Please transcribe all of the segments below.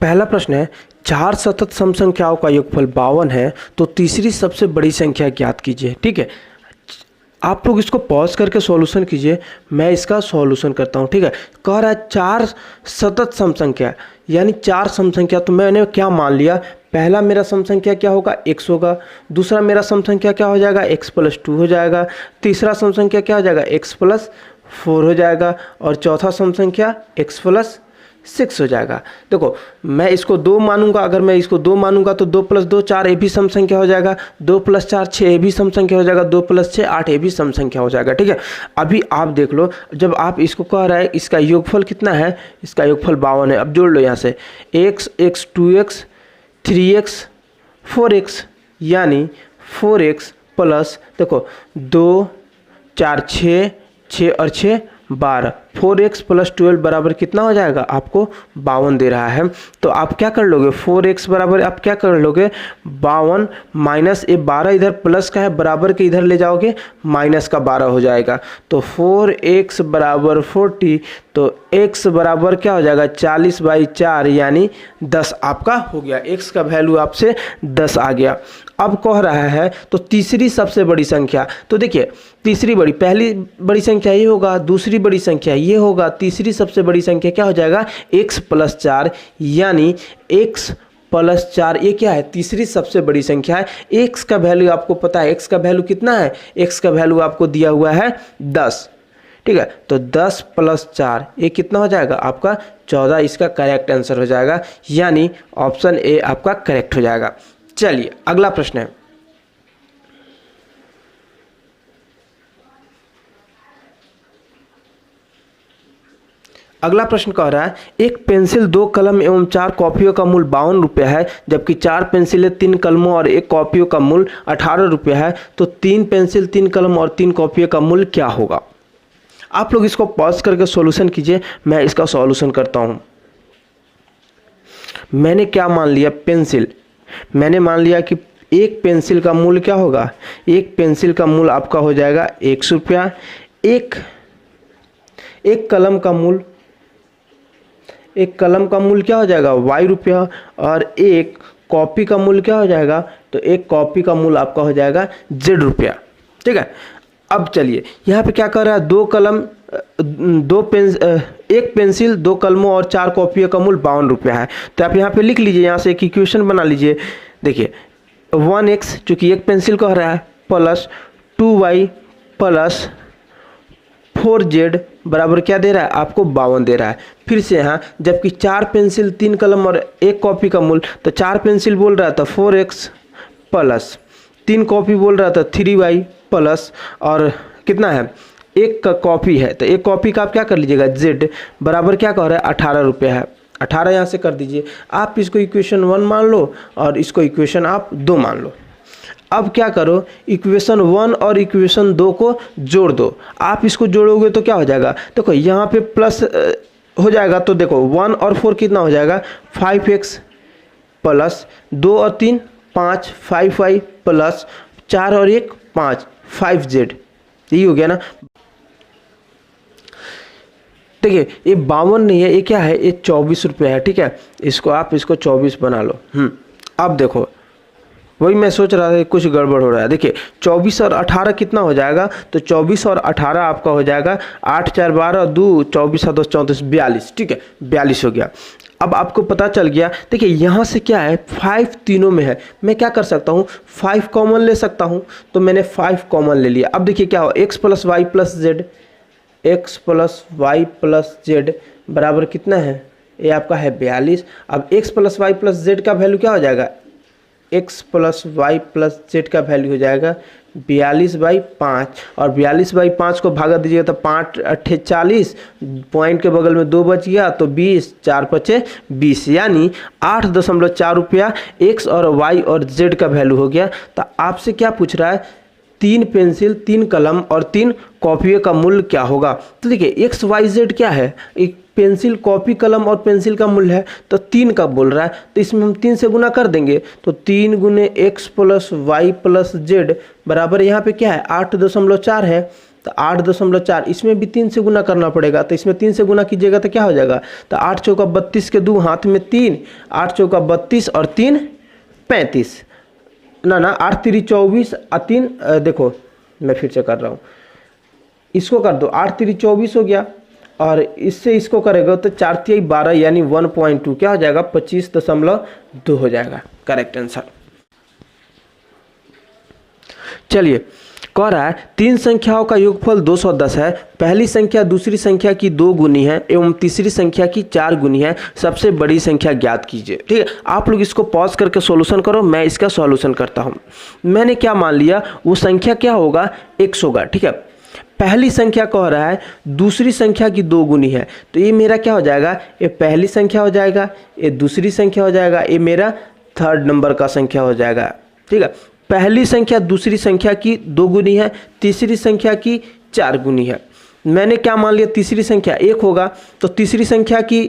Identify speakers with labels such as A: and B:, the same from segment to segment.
A: पहला प्रश्न है, चार सतत सम संख्याओं का योगफल 52 है तो तीसरी सबसे बड़ी संख्या ज्ञात कीजिए। ठीक है, आप लोग इसको पॉज करके सॉल्यूशन कीजिए, मैं इसका सॉल्यूशन करता हूँ। ठीक है, कह रहा है चार सतत सम संख्या यानी चार सम संख्या, तो मैंने क्या मान लिया, पहला मेरा सम संख्या क्या होगा, x होगा, दूसरा मेरा सम संख्या क्या हो जाएगा, x+2 हो जाएगा, तीसरा सम संख्या क्या हो जाएगा, x+4 हो जाएगा, और चौथा सम संख्या x+6 हो जाएगा। देखो मैं इसको 2 मानूंगा, अगर मैं इसको 2 मानूंगा तो 2+2 4 ये भी सम संख्या हो जाएगा, 2+4 6 ये भी सम संख्या हो जाएगा, 2+6 8 ये भी सम संख्या हो जाएगा। ठीक है, अभी आप देख लो, जब आप इसको कह रहा है इसका योगफल कितना है, इसका योगफल 52 है। अब जोड़ लो यहाँ से x 2x 3x 4x यानी 4x प्लस, देखो 2 4 6 6 और 6 12, 4x + 12 बराबर कितना हो जाएगा, आपको 52 दे रहा है। तो आप क्या कर लोगे, 4x बराबर आप क्या कर लोगे, 52 माइनस ये 12 इधर प्लस का है, बराबर के इधर ले जाओगे माइनस का 12 हो जाएगा। तो 4x बराबर 40, तो x बराबर क्या हो जाएगा, 40/4 यानी 10 आपका हो गया। x का वैल्यू आपसे 10 आ गया। अब कह रहा है तो तीसरी सबसे बड़ी संख्या, तो देखिए तीसरी बड़ी, पहली बड़ी संख्या ये होगा, दूसरी बड़ी संख्या ये होगा, तीसरी सबसे बड़ी संख्या क्या हो जाएगा, x+4 यानी x+4 ये क्या है, तीसरी सबसे बड़ी संख्या है। x का वैल्यू आपको पता है, x का वैल्यू कितना है, x का वैल्यू आपको दिया हुआ है 10। ठीक है, तो 10 + 4 ये कितना हो जाएगा आपका 14, इसका करेक्ट आंसर हो जाएगा, यानी ऑप्शन ए आपका करेक्ट हो जाएगा। चलिए अगला प्रश्न है, अगला प्रश्न कह रहा है एक पेंसिल 2 कलम एवं 4 कॉपियों का मूल्य 52 रुपये है, जबकि 4 पेंसिलें 3 कलमों और 1 कॉपियों का मूल्य 18 रुपये है, तो 3 पेंसिल 3 कलम और 3 कॉपियों का मूल्य क्या होगा। आप लोग इसको पॉज करके सॉल्यूशन कीजिए, मैं इसका सॉल्यूशन करता हूँ। मैंने क्या मान लिया, पेंसिल, मैंने मान लिया कि एक पेंसिल का मूल्य क्या होगा, एक पेंसिल का मूल्य आपका हो जाएगा 100 रुपया, एक कलम का मूल्य, एक कलम का मूल्य क्या हो जाएगा y रुपया, और एक कॉपी का मूल्य क्या हो जाएगा, तो एक कॉपी का मूल्य आपका हो जाएगा z रुपया। ठीक है, अब चलिए यहाँ पे क्या कर रहा है, एक पेंसिल 2 कलमों और 4 कॉपियों का मूल्य 52 रुपया है। तो आप यहाँ पे लिख लीजिए, यहाँ से एक इक्वेशन बना लीजिए। देखिए 1x चूँकि एक पेंसिल कह रहा है, प्लस 2y प्लस 4z बराबर क्या दे रहा है, आपको 52 दे रहा है। फिर से यहाँ जबकि 4 पेंसिल 3 कलम और 1 कॉपी का मूल्य, तो 4 पेंसिल बोल रहा था 4x प्लस 3 कॉपी बोल रहा था 3y प्लस, और कितना है, एक का कॉपी है, तो एक कॉपी का आप क्या कर लीजिएगा z बराबर क्या कह रहा है 18 रुपये है, 18 यहाँ से कर दीजिए। आप इसको इक्वेशन 1 मान लो और इसको इक्वेशन आप 2 मान लो। अब क्या करो, इक्वेशन 1 और इक्वेशन 2 को जोड़ दो। आप इसको जोड़ोगे तो क्या हो जाएगा, देखो यहाँ पे प्लस हो जाएगा, तो देखो 1 और 4 कितना हो जाएगा, 5x प्लस 2 और 3 5 5y प्लस 4 और 1 5 5z, यही हो गया ना। देखिए ये 52 नहीं है, ये क्या है, ये 24 रुपये है। ठीक है, इसको आप इसको 24 बना लो। अब देखो वही मैं सोच रहा था कुछ गड़बड़ हो रहा है। देखिए 24 और 18 कितना हो जाएगा, तो 24 और 18 आपका हो जाएगा 8 4 12 2 24 7 34 42। ठीक है, 42 हो गया। अब आपको पता चल गया। देखिए यहाँ से क्या है, 5 तीनों में है, मैं क्या कर सकता हूँ 5 कॉमन ले सकता हूँ, तो मैंने 5 कॉमन ले लिया। अब देखिए क्या हो, x + y + z, x + y + z बराबर कितना है, ये आपका है 42। अब x + y + z का वैल्यू क्या हो जाएगा, x + y + z का वैल्यू हो जाएगा 42/5, और 42/5 को भागा दीजिएगा तो 5 8 40, पॉइंट के बगल में 2 बच गया, तो 20 4 5 20, यानी 8.4 रुपया x और y और z का वैल्यू हो गया। तो आपसे क्या पूछ रहा है, 3 पेंसिल 3 कलम और 3 कॉपियों का मूल्य क्या होगा। तो देखिए x y z क्या है, एक पेंसिल कॉपी कलम और पेंसिल का मूल्य है, तो 3 का बोल रहा है, तो इसमें हम 3 से गुना कर देंगे, तो 3 × x + y + z बराबर यहाँ पे क्या है 8.4 है, तो 8.4, इसमें भी 3 से गुना करना पड़ेगा, तो इसमें 3 से गुना कीजिएगा तो क्या हो जाएगा, तो 8 चौका 32 के 2 हाथ में 3, 8 चौका 32 और 3 35, ना 8 3 24 और 3 देखो मैं फिर से कर रहा हूँ, इसको कर दो, 8 3 24 हो गया और इससे इसको करेगा तो 4 3 12 यानी 1.2 क्या हो जाएगा, 25.2 हो जाएगा करेक्ट आंसर। चलिए कह रहा है 3 संख्याओं का योगफल 210 है, पहली संख्या दूसरी संख्या की 2 गुनी है एवं तीसरी संख्या की 4 गुनी है, सबसे बड़ी संख्या ज्ञात कीजिए। ठीक है, आप लोग इसको पॉज करके सॉल्यूशन करो, मैं इसका सॉल्यूशन करता हूँ। मैंने क्या मान लिया, वो संख्या क्या होगा, x होगा। ठीक है, पहली संख्या कह रहा है दूसरी संख्या की 2 गुनी है, तो ये मेरा क्या हो जाएगा, ये पहली संख्या हो जाएगा, ये दूसरी संख्या हो जाएगा, ये मेरा थर्ड नंबर का संख्या हो जाएगा। ठीक है, पहली संख्या दूसरी संख्या की 2 गुनी है, तीसरी संख्या की 4 गुनी है। मैंने क्या मान लिया, तीसरी संख्या 1 होगा, तो तीसरी संख्या की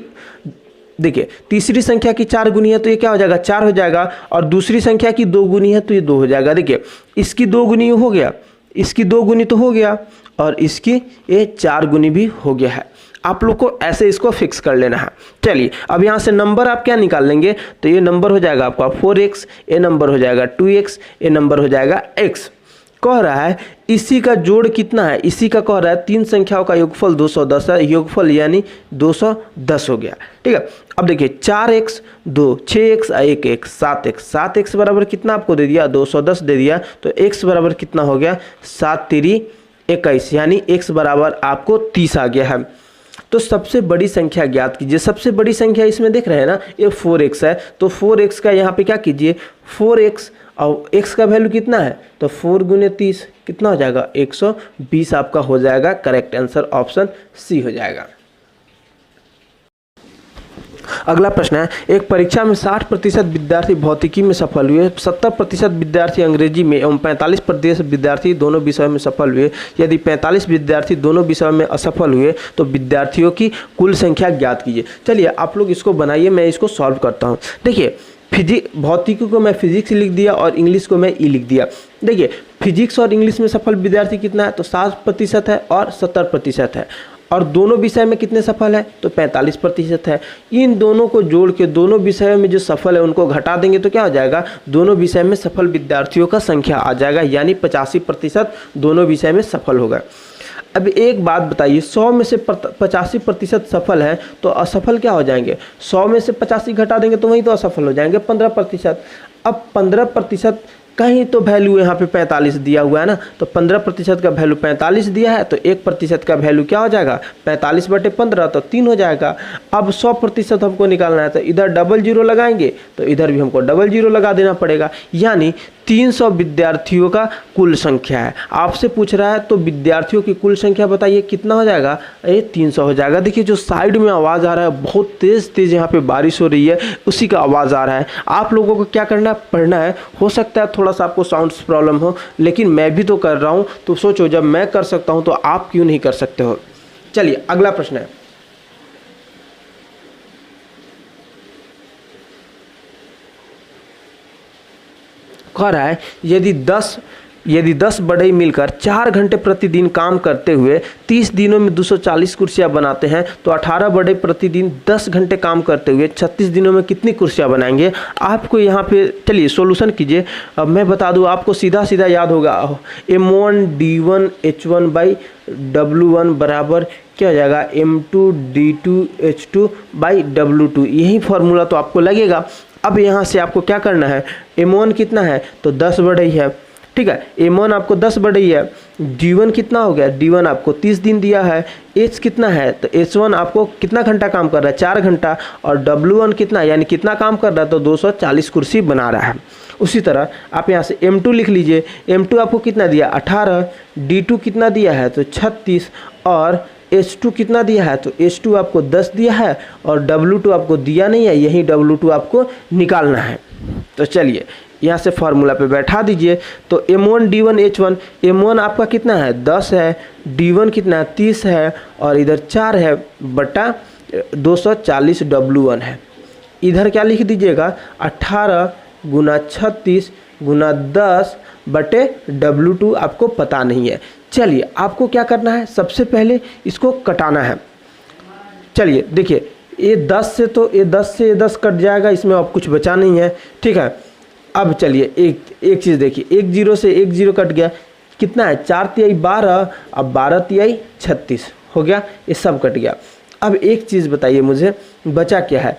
A: देखिए तीसरी संख्या की 4 गुनी है तो ये क्या हो जाएगा, 4 हो जाएगा, और दूसरी संख्या की 2 गुनी है तो ये 2 हो जाएगा। देखिए इसकी 2 गुनी हो गया, इसकी 2 गुनी तो हो गया, और इसकी ये 4 गुनी भी हो गया है। आप लोग को ऐसे इसको फिक्स कर लेना है। चलिए अब यहाँ से नंबर आप क्या निकाल लेंगे, तो ये नंबर हो जाएगा आपका 4x, ये नंबर हो जाएगा 2x, ये नंबर हो जाएगा x। कह रहा है इसी का जोड़ कितना है, इसी का कह रहा है 3 संख्याओं का योगफल 210 है, योगफल यानी 210 हो गया। ठीक है, अब देखिए 4x 2 6x 1x 7x, 7x बराबर कितना आपको दे दिया, 210 दे दिया, तो x बराबर कितना हो गया, 7 3 21 यानी x बराबर आपको 30 आ गया है। तो सबसे बड़ी संख्या ज्ञात कीजिए। सबसे बड़ी संख्या इसमें देख रहे हैं ना, ये 4x है, तो 4x का यहाँ पे क्या कीजिए, 4x और x का वैल्यू कितना है, तो 4 गुने 30 कितना हो जाएगा, 120 आपका हो जाएगा। करेक्ट आंसर ऑप्शन सी हो जाएगा। अगला प्रश्न है, एक परीक्षा में 60% विद्यार्थी भौतिकी में सफल हुए, 70% विद्यार्थी अंग्रेजी में एवं 45% विद्यार्थी दोनों विषयों में सफल हुए। यदि 45 विद्यार्थी दोनों विषयों में असफल हुए तो विद्यार्थियों की कुल संख्या ज्ञात कीजिए। चलिए आप लोग इसको बनाइए, मैं इसको सॉल्व करता हूँ। देखिए भौतिकी को मैं फिजिक्स लिख दिया और इंग्लिश को मैं ई लिख दिया। देखिए फिजिक्स और इंग्लिश में सफल विद्यार्थी कितना है, तो 60% है और 70% है, और दोनों विषय में कितने सफल है, तो 45% है। इन दोनों को जोड़ के दोनों विषयों में जो सफल है उनको घटा देंगे तो क्या हो जाएगा, दोनों विषय में सफल विद्यार्थियों का संख्या आ जाएगा, यानी 85% दोनों विषय में सफल होगा। अब एक बात बताइए, 100 में से 85% सफल है तो असफल क्या हो जाएंगे, 100 में से 85 घटा देंगे तो वहीं तो असफल हो जाएंगे 15%। अब 15% कहीं तो वैल्यू यहाँ पे 45 दिया हुआ है ना, तो 15% का वैल्यू 45 दिया है, तो 1% का वैल्यू क्या हो जाएगा, 45/15 तो 3 हो जाएगा। अब 100% हमको निकालना है, तो इधर डबल जीरो लगाएंगे तो इधर भी हमको डबल जीरो लगा देना पड़ेगा, यानी 300 विद्यार्थियों का कुल संख्या है। आपसे पूछ रहा है तो विद्यार्थियों की कुल संख्या बताइए कितना हो जाएगा, ये 300 हो जाएगा। देखिए जो साइड में आवाज़ आ रहा है, बहुत तेज़ यहाँ पे बारिश हो रही है, उसी का आवाज़ आ रहा है। आप लोगों को क्या करना है, पढ़ना है। हो सकता है थोड़ा सा आपको साउंड प्रॉब्लम हो, लेकिन मैं भी तो कर रहा हूँ, तो सोचो जब मैं कर सकता हूँ तो आप क्यों नहीं कर सकते हो। चलिए अगला प्रश्न है, कह रहा है यदि 10 बढ़ई मिलकर 4 घंटे प्रतिदिन काम करते हुए 30 दिनों में 240 कुर्सियां बनाते हैं, तो 18 बढ़ई प्रतिदिन 10 घंटे काम करते हुए 36 दिनों में कितनी कुर्सियां बनाएंगे। आपको यहाँ पे चलिए सॉल्यूशन कीजिए। अब मैं बता दूँ आपको, सीधा सीधा याद होगा, M1 D1 H1 by W1 बराबर क्या हो जाएगा, M2 D2 H2 by W2। यही फॉर्मूला तो आपको लगेगा। अब यहाँ से आपको क्या करना है, M1 कितना है, तो 10 बढ़ई है। ठीक है, M1 आपको 10 बढ़ई है। D1 कितना हो गया, D1 आपको 30 दिन दिया है। H कितना है, तो H1 आपको कितना घंटा काम कर रहा है, 4 घंटा। और W1 कितना, यानी कितना काम कर रहा है, तो 240 कुर्सी बना रहा है। उसी तरह आप यहाँ से M2 लिख लीजिए। M2 आपको कितना दिया, 18। D2 कितना दिया है, तो 36। और H2 कितना दिया है, तो H2 आपको 10 दिया है, और W2 आपको दिया नहीं है, यही W2 आपको निकालना है। तो चलिए यहाँ से फार्मूला पे बैठा दीजिए। तो M1 D1 H1, M1 आपका कितना है, 10 है। D1 कितना है, 30 है, और इधर 4 है बटा 240 W1 है। इधर क्या लिख दीजिएगा, 18 गुना 36 गुना 10 बटे W2 आपको पता नहीं है। चलिए आपको क्या करना है, सबसे पहले इसको कटाना है। चलिए देखिए ये 10 से तो ये 10 से ये 10 कट जाएगा, इसमें अब कुछ बचा नहीं है, ठीक है। अब चलिए एक चीज़ देखिए, 1 0 से 1 0 कट गया, कितना है 4 तिहाई 12, अब 12 तिहाई 36 हो गया, ये सब कट गया। अब एक चीज़ बताइए मुझे, बचा क्या है।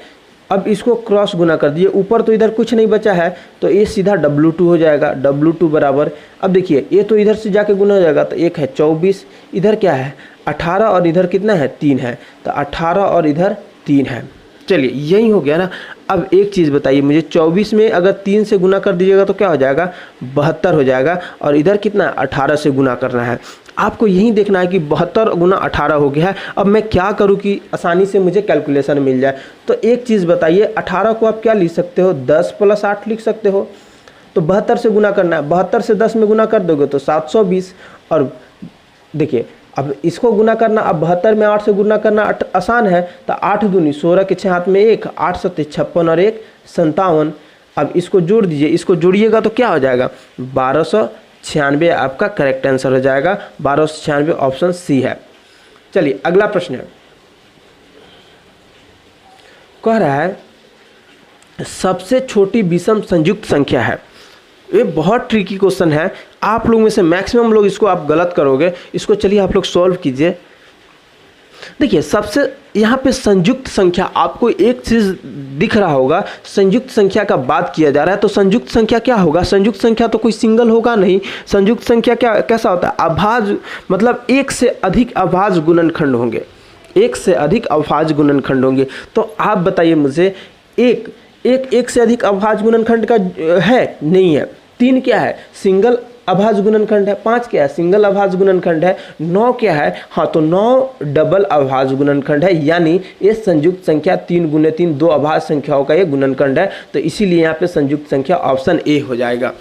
A: अब इसको क्रॉस गुना कर दिए, ऊपर तो इधर कुछ नहीं बचा है, तो ये सीधा W2 हो जाएगा। W2 बराबर, अब देखिए ये तो इधर से जाके गुना हो जाएगा, तो एक है 24, इधर क्या है 18 और इधर कितना है 3 है, तो 18 और इधर 3 है। चलिए यही हो गया ना। अब एक चीज़ बताइए मुझे, 24 में अगर 3 से गुना कर दीजिएगा तो क्या हो जाएगा 72 हो जाएगा, और इधर कितना 18 से गुना करना है। आपको यही देखना है कि 72 गुना 18 हो गया है। अब मैं क्या करूं कि आसानी से मुझे कैलकुलेशन मिल जाए। तो एक चीज़ बताइए, 18 को आप क्या लिख सकते हो, 10 + 8 लिख सकते हो। तो 72 से गुना करना है, 72 से 10 में गुना कर दोगे तो 720। और देखिए अब इसको गुना करना, अब 72 में 8 से गुना करना आसान है, तो 8 दूनी 16 के 6 हाथ में 1, 8 7 56 और 1 57। अब इसको जोड़ दीजिए, इसको जोड़िएगा तो क्या हो जाएगा 1296 आपका करेक्ट आंसर हो जाएगा। 1296 ऑप्शन सी है। चलिए अगला प्रश्न है, कह रहा है सबसे छोटी विषम संयुक्त संख्या है। ये बहुत ट्रिकी क्वेश्चन है, आप लोग में से मैक्सिमम लोग इसको आप गलत करोगे। इसको चलिए आप लोग सॉल्व कीजिए। देखिए सबसे यहाँ पे संयुक्त संख्या, आपको एक चीज़ दिख रहा होगा, संयुक्त संख्या का बात किया जा रहा है, तो संयुक्त संख्या क्या होगा, संयुक्त संख्या तो कोई सिंगल होगा नहीं। संयुक्त संख्या क्या कैसा होता है, अभाज्य, मतलब एक से अधिक अभाज्य गुणनखंड होंगे, एक से अधिक अभाज्य गुणनखंड होंगे। तो आप बताइए मुझे, एक से अधिक अभाज्य गुणनखंड का है नहीं है। 3 क्या है सिंगल अभाज्य गुणनखंड है, 5 क्या है सिंगल अभाज्य गुणनखंड है, 9 क्या है, हाँ तो 9 डबल अभाज्य गुणनखंड है। यानी ये संयुक्त संख्या 3 × 3 2 अभाज्य संख्याओं का ये गुणनखंड है। तो इसीलिए यहाँ पे संयुक्त संख्या ऑप्शन ए हो जाएगा।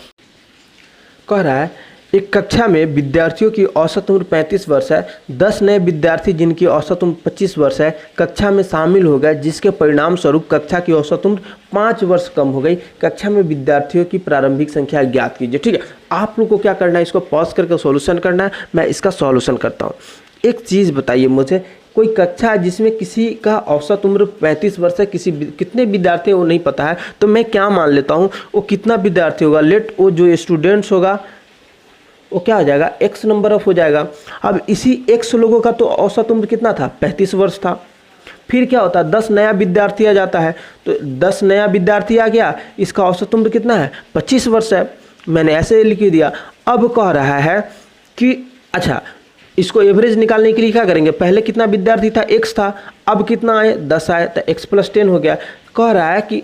A: कह रहा है एक कक्षा में विद्यार्थियों की औसत उम्र 35 वर्ष है। 10 नए विद्यार्थी जिनकी औसत उम्र 25 वर्ष है कक्षा में शामिल हो गए, जिसके परिणाम स्वरूप कक्षा की औसत उम्र 5 वर्ष कम हो गई। कक्षा में विद्यार्थियों की प्रारंभिक संख्या ज्ञात कीजिए। ठीक है, आप लोग को क्या करना है, इसको पॉज करके सॉल्यूशन करना है। मैं इसका सॉल्यूशन करता हूँ। एक चीज़ बताइए मुझे, कोई कक्षा है जिसमें किसी का औसत उम्र 35 वर्ष है, कितने विद्यार्थी वो नहीं पता है, तो मैं क्या मान लेता हूँ वो कितना विद्यार्थी होगा, लेट वो जो स्टूडेंट्स होगा वो क्या हो जाएगा x नंबर ऑफ हो जाएगा। अब इसी x लोगों का तो औसत उम्र कितना था 35 वर्ष था। फिर क्या होता है 10 नया विद्यार्थी आ जाता है, तो 10 नया विद्यार्थी आ गया, इसका औसत उम्र कितना है 25 वर्ष है। मैंने ऐसे लिख दिया। अब कह रहा है कि अच्छा इसको एवरेज निकालने के लिए क्या करेंगे, पहले कितना विद्यार्थी था x था, अब कितना आए 10 आए, तो x + 10 हो गया। कह रहा है कि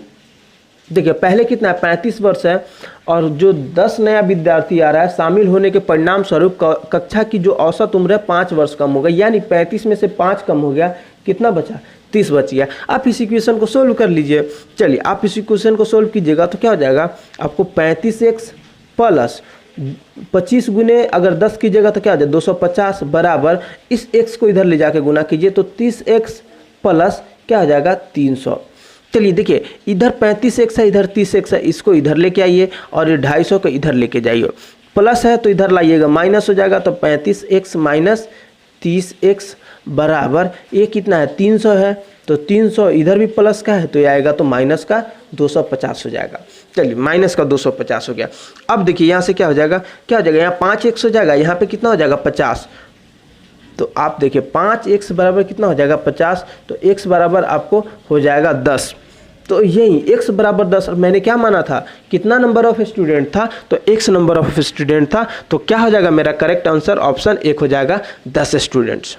A: देखिए पहले कितना है 35 वर्ष है, और जो 10 नया विद्यार्थी आ रहा है शामिल होने के परिणाम स्वरूप कक्षा की जो औसत उम्र है 5 वर्ष कम हो गई। यानी 35 में से 5 कम हो गया, कितना बचा 30 बच गया। आप इस इक्वेशन को सोल्व कर लीजिए। चलिए आप इस इक्वेशन को सोल्व कीजिएगा तो क्या हो जाएगा आपको 35x + 25 गुने अगर 10 कीजिएगा तो क्या हो जाए 250 बराबर इस x को इधर ले जाके गुना कीजिए तो 30x + क्या हो जाएगा 300। चलिए देखिए इधर 35x है, इधर 30x है, इसको इधर लेके आइए और ये 250 को इधर लेके जाइए। प्लस है तो इधर लाइएगा, माइनस हो जाएगा तो 35x - 30x बराबर ये कितना है 300 है, तो 300 इधर भी प्लस का है तो ये आएगा तो माइनस का 250 हो जाएगा। चलिए माइनस का 250 हो गया। अब देखिए यहाँ से क्या हो जाएगा, यहाँ 5x हो जाएगा, यहाँ पे कितना हो जाएगा 50। तो आप देखिए 5x बराबर कितना हो जाएगा 50, तो x बराबर आपको हो जाएगा 10। तो यही x बराबर 10, और मैंने क्या माना था कितना नंबर ऑफ स्टूडेंट था, तो x नंबर ऑफ स्टूडेंट था। तो क्या हो जाएगा मेरा करेक्ट आंसर ऑप्शन 1 हो जाएगा 10 स्टूडेंट्स।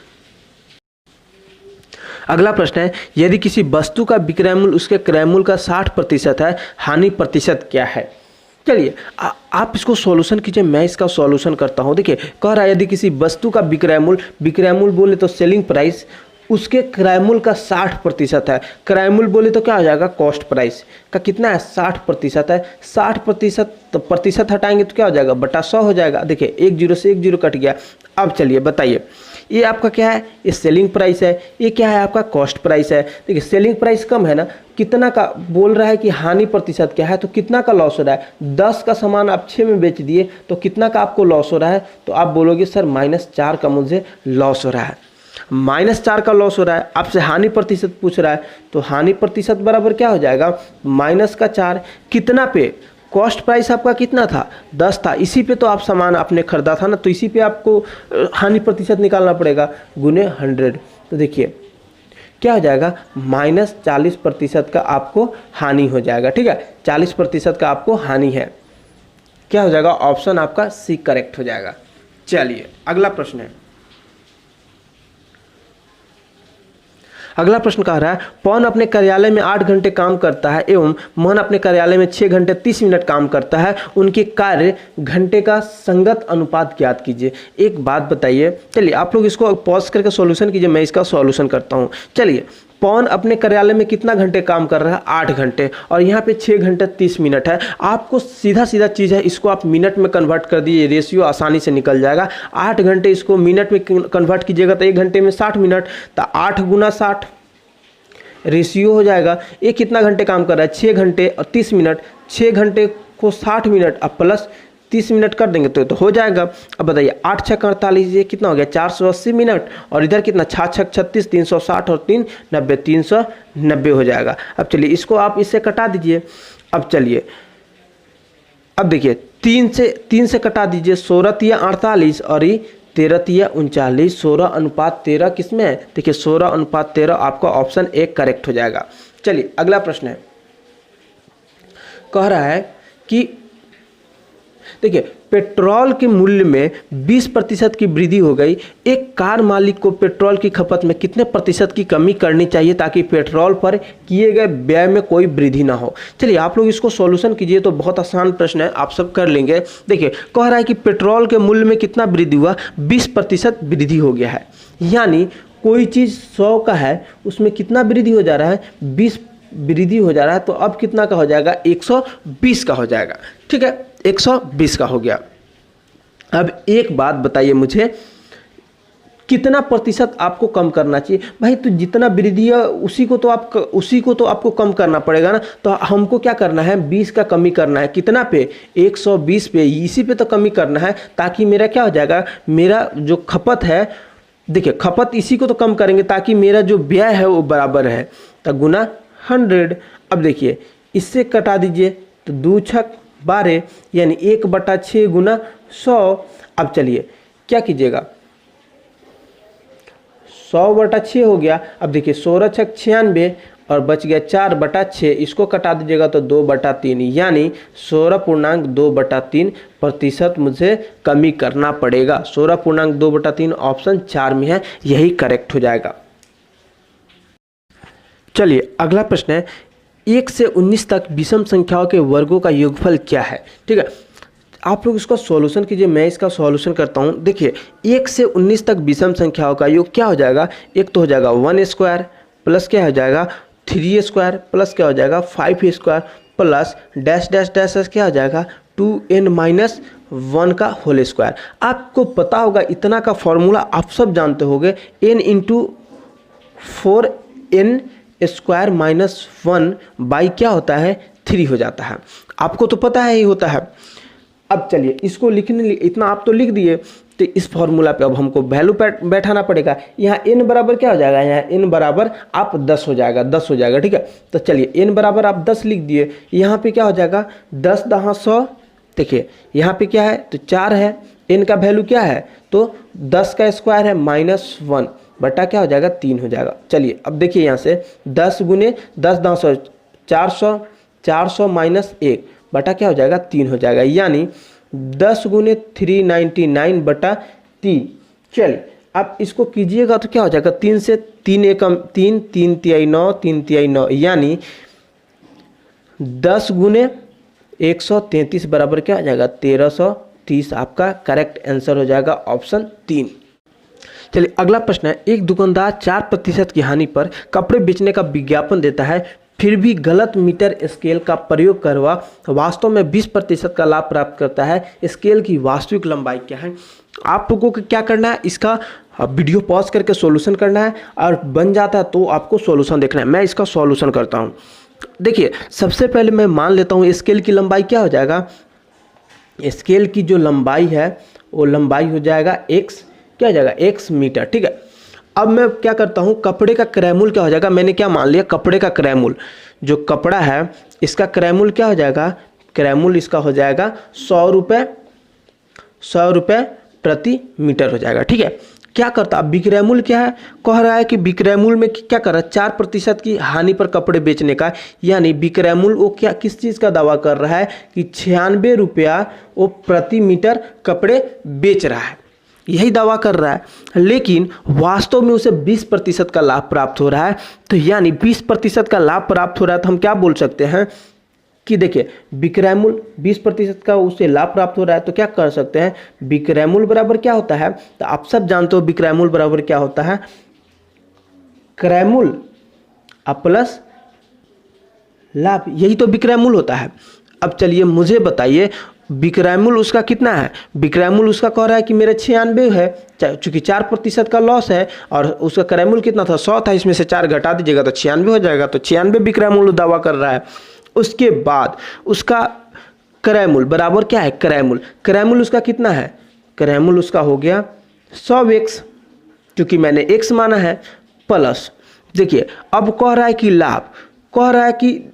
A: अगला प्रश्न है यदि किसी वस्तु का विक्रय मूल्य उसके क्रय मूल्य का 60% है, हानि प्रतिशत क्या है। चलिए आप इसको सॉल्यूशन कीजिए, मैं इसका सॉल्यूशन करता हूँ। देखिए कह रहा है यदि किसी वस्तु का विक्रय मूल्य बोले तो सेलिंग प्राइस, उसके क्रय मूल्य का 60% है। क्रय मूल्य बोले तो क्या हो जाएगा कॉस्ट प्राइस का कितना है 60% है। 60% तो प्रतिशत हटाएंगे तो क्या हो जाएगा बटा 100 हो जाएगा। देखिए 1 0 से 1 0 कट गया। अब चलिए बताइए ये आपका क्या है, ये सेलिंग प्राइस है, ये क्या है आपका कॉस्ट प्राइस है। देखिए सेलिंग प्राइस कम है ना, कितना का बोल रहा है कि हानि प्रतिशत क्या है, तो कितना का लॉस हो रहा है। 10 का सामान आप 6 में बेच दिए तो कितना का आपको लॉस हो रहा है, तो आप बोलोगे सर -4 का मुझे लॉस हो रहा है। -4 का लॉस हो रहा है, आपसे हानि प्रतिशत पूछ रहा है, तो हानि प्रतिशत बराबर क्या हो जाएगा, -4 कितना पे, कॉस्ट प्राइस आपका कितना था, 10 था, इसी पे तो आप सामान आपने खरीदा था ना, तो इसी पे आपको हानि प्रतिशत निकालना पड़ेगा, गुने 100। तो देखिए क्या हो जाएगा, -40% का आपको हानि हो जाएगा। ठीक है, 40% का आपको हानि है। क्या हो जाएगा, ऑप्शन आपका सी करेक्ट हो जाएगा। चलिए अगला प्रश्न है। अगला प्रश्न कह रहा है, पवन अपने कार्यालय में 8 घंटे काम करता है एवं मोहन अपने कार्यालय में 6 घंटे 30 मिनट काम करता है, उनके कार्य घंटे का संगत अनुपात ज्ञात कीजिए। एक बात बताइए, चलिए आप लोग इसको पॉज करके सॉल्यूशन कीजिए, मैं इसका सॉल्यूशन करता हूँ। चलिए पवन अपने कार्यालय में कितना घंटे काम कर रहा है, 8 घंटे, और यहाँ पे 6 घंटे 30 मिनट है। आपको सीधा सीधा चीज़ है, इसको आप मिनट में कन्वर्ट कर दीजिए, रेशियो आसानी से निकल जाएगा। 8 घंटे इसको मिनट में कन्वर्ट कीजिएगा तो 1 घंटे में 60 मिनट, तो 8 गुना 60 रेशियो हो जाएगा। ये कितना घंटे काम कर रहा है, 6 घंटे और 30 मिनट, 6 घंटे को 60 मिनट अब प्लस 30 मिनट कर देंगे तो हो जाएगा। अब बताइए 8 छक 48, ये कितना हो गया, 480 मिनट, और इधर कितना 6 छक 36, 360 और 3 90, 390 हो जाएगा। अब चलिए इसको आप इससे कटा दीजिए। अब चलिए अब देखिए 3 से कटा दीजिए, 16 तिया 48 और ये 13 तिया 39, 16:13 किसमें है, देखिए 16:13 आपका ऑप्शन ए करेक्ट हो जाएगा। चलिए अगला प्रश्न है, कह रहा है कि देखिए पेट्रोल के मूल्य में 20% की वृद्धि हो गई, एक कार मालिक को पेट्रोल की खपत में कितने प्रतिशत की कमी करनी चाहिए ताकि पेट्रोल पर किए गए व्यय में कोई वृद्धि ना हो। चलिए आप लोग इसको सॉल्यूशन कीजिए, तो बहुत आसान प्रश्न है, आप सब कर लेंगे। देखिए कह रहा है कि पेट्रोल के मूल्य में कितना वृद्धि हुआ, 20% वृद्धि हो गया है, यानी कोई चीज़ 100 का है उसमें कितना वृद्धि हो जा रहा है, 20 वृद्धि हो जा रहा है, तो अब कितना का हो जाएगा, 120 का हो जाएगा। ठीक है, 120 का हो गया। अब एक बात बताइए मुझे, कितना प्रतिशत आपको कम करना चाहिए भाई, तो जितना वृद्धि है उसी को तो आपको कम करना पड़ेगा ना। तो हमको क्या करना है, 20 का कमी करना है, कितना पे, 120 पे, इसी पे तो कमी करना है, ताकि मेरा क्या हो जाएगा, मेरा जो खपत है, देखिए खपत इसी को तो कम करेंगे ताकि मेरा जो व्यय है वो बराबर है, तो गुना 100। अब देखिए इससे कटा दीजिए, तो 2 छक 12 यानी 1/6 गुना 100। अब चलिए क्या कीजिएगा, 100/6 हो गया। अब देखिए 16 छक 96 और बच गया 4/6, इसको कटा दीजिएगा तो 2/3, यानी 16.2/3% मुझे कमी करना पड़ेगा। 16.2/3 ऑप्शन 4 में है, यही करेक्ट हो जाएगा। चलिए अगला प्रश्न है, 1 से 19 तक विषम संख्याओं के वर्गों का योगफल क्या है। ठीक है, आप लोग इसका सॉल्यूशन कीजिए, मैं इसका सॉल्यूशन करता हूँ। देखिए 1 से 19 तक विषम संख्याओं का योग क्या हो जाएगा, एक तो हो जाएगा 1 स्क्वायर प्लस क्या हो जाएगा 3 स्क्वायर प्लस क्या हो जाएगा 5 square plus dash dash dash क्या हो जाएगा 2n-1 का होल स्क्वायर। आपको पता होगा इतना का फॉर्मूला आप सब जानते होंगे, n into 4n square -1 by क्या होता है 3 हो जाता है, आपको तो पता है ही होता है। अब चलिए इसको लिखने, इतना आप तो लिख दिए, तो इस फॉर्मूला पे अब हमको वैल्यू बैठाना पड़ेगा। यहाँ n बराबर क्या हो जाएगा, यहाँ n बराबर आप 10 हो जाएगा, 10 हो जाएगा। ठीक है, तो चलिए n बराबर आप 10 लिख दिए, यहाँ पे क्या हो जाएगा 10 दहा 100, देखिए यहाँ पे क्या है तो 4 है, n का वैल्यू क्या है तो 10 का स्क्वायर है -1 बटा क्या हो जाएगा 3 हो जाएगा। चलिए अब देखिए यहाँ से 10 गुने 10 दहा 100 400, 400 -1 बटा क्या हो जाएगा 3 हो जाएगा, यानी 10 गुने 399 बटा 3। चलिए अब इसको कीजिएगा तो क्या हो जाएगा, 3 से 3 एकम 3, 3 तिहाई 9, 3 तिहाई 9, यानी 10 गुने 133 बराबर क्या हो जाएगा 1330। आपका करेक्ट आंसर हो जाएगा ऑप्शन 3। चलिए अगला प्रश्न है, एक दुकानदार 4% की हानि पर कपड़े बेचने का विज्ञापन देता है, फिर भी गलत मीटर स्केल का प्रयोग करवा वास्तव में 20% का लाभ प्राप्त करता है, स्केल की वास्तविक लंबाई क्या है। आप लोगों को क्या करना है, इसका वीडियो पॉज करके सॉल्यूशन करना है, और बन जाता है तो आपको सॉल्यूशन देखना है। मैं इसका सॉल्यूशन करता हूँ। देखिए, सबसे पहले मैं मान लेता हूँ स्केल की लंबाई क्या हो जाएगा, स्केल की जो लंबाई है वो लंबाई हो जाएगा x, क्या हो जाएगा, x मीटर। ठीक है, अब मैं क्या करता हूँ, कपड़े का क्रयमूल्य क्या हो जाएगा, मैंने क्या मान लिया, कपड़े का क्रयमूल्य, जो कपड़ा है इसका क्रयमूल्य क्या हो जाएगा, क्रयमूल्य इसका हो जाएगा 100 रुपये प्रति मीटर हो जाएगा। ठीक है, क्या करता, अब विक्रय मूल्य क्या है, कह रहा है कि विक्रय मूल्य में क्या कर रहा है, 4% की हानि पर कपड़े बेचने का, यानी विक्रय मूल्य वो क्या, किस चीज़ का दावा कर रहा है कि 96 रुपया वो प्रति मीटर कपड़े बेच रहा है, यही दावा कर रहा है। लेकिन वास्तव में उसे 20% का लाभ प्राप्त हो रहा है। तो यानी 20% का लाभ प्राप्त हो रहा है, तो हम क्या बोल सकते हैं कि देखिए, विक्रय मूल्य 20% का उसे लाभ प्राप्त हो रहा है, तो क्या कर सकते हैं, विक्रय मूल्य बराबर क्या होता है, तो आप सब जानते हो विक्रय मूल्य बराबर क्या होता है, क्रय मूल्य प्लस लाभ, यही तो विक्रय मूल्य होता है। अब चलिए मुझे बताइए विक्रय मूल्य उसका कितना है, विक्रय मूल्य उसका कह रहा है कि मेरे 96 है, चूंकि 4% का लॉस है, और उसका क्रय मूल्य कितना था, 100 था, इसमें से 4 घटा दीजिएगा तो 96 हो जाएगा, तो 96 विक्रय मूल्य दावा कर रहा है। उसके बाद उसका क्रय मूल्य बराबर क्या है, क्रय मूल्य, क्रय मूल्य उसका कितना है, क्रय मूल्य उसका हो गया 100x, क्योंकि मैंने x माना है, प्लस देखिए अब कह रहा है कि लाभ, कह रहा है कि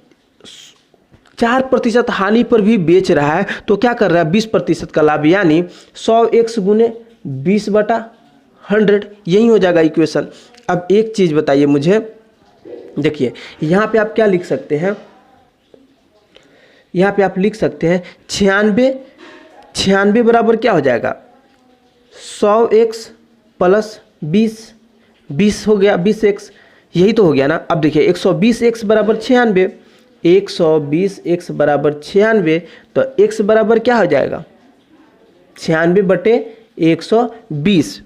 A: 4% हानि पर भी बेच रहा है, तो क्या कर रहा है, 20% का लाभ, यानी 100x गुने 20/100, यही हो जाएगा इक्वेशन। अब एक चीज़ बताइए मुझे, देखिए यहाँ पे आप क्या लिख सकते हैं, यहाँ पे आप लिख सकते हैं 96 बराबर क्या हो जाएगा, 100x प्लस 20 हो गया 20x, यही तो हो गया ना। अब देखिए 120x बराबर 96, 120x बराबर 96, तो x बराबर क्या हो जाएगा, 96/120,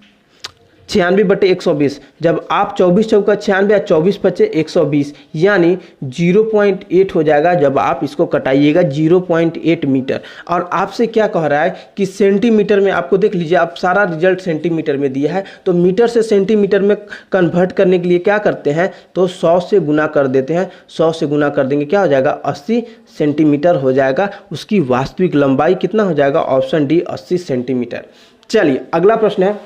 A: 96/120, जब आप 24 चौका 96 या 24 पचे 120, यानी 0.8 हो जाएगा जब आप इसको कटाइएगा, 0.8 मीटर। और आपसे क्या कह रहा है कि सेंटीमीटर में, आपको देख लीजिए, आप सारा रिजल्ट सेंटीमीटर में दिया है, तो मीटर से सेंटीमीटर में कन्वर्ट करने के लिए क्या करते हैं, तो 100 से गुना कर देते हैं, 100 से गुना कर देंगे, क्या हो जाएगा, 80 सेंटीमीटर हो जाएगा। उसकी वास्तविक लंबाई कितना हो जाएगा, ऑप्शन डी 80 सेंटीमीटर। चलिए अगला प्रश्न है,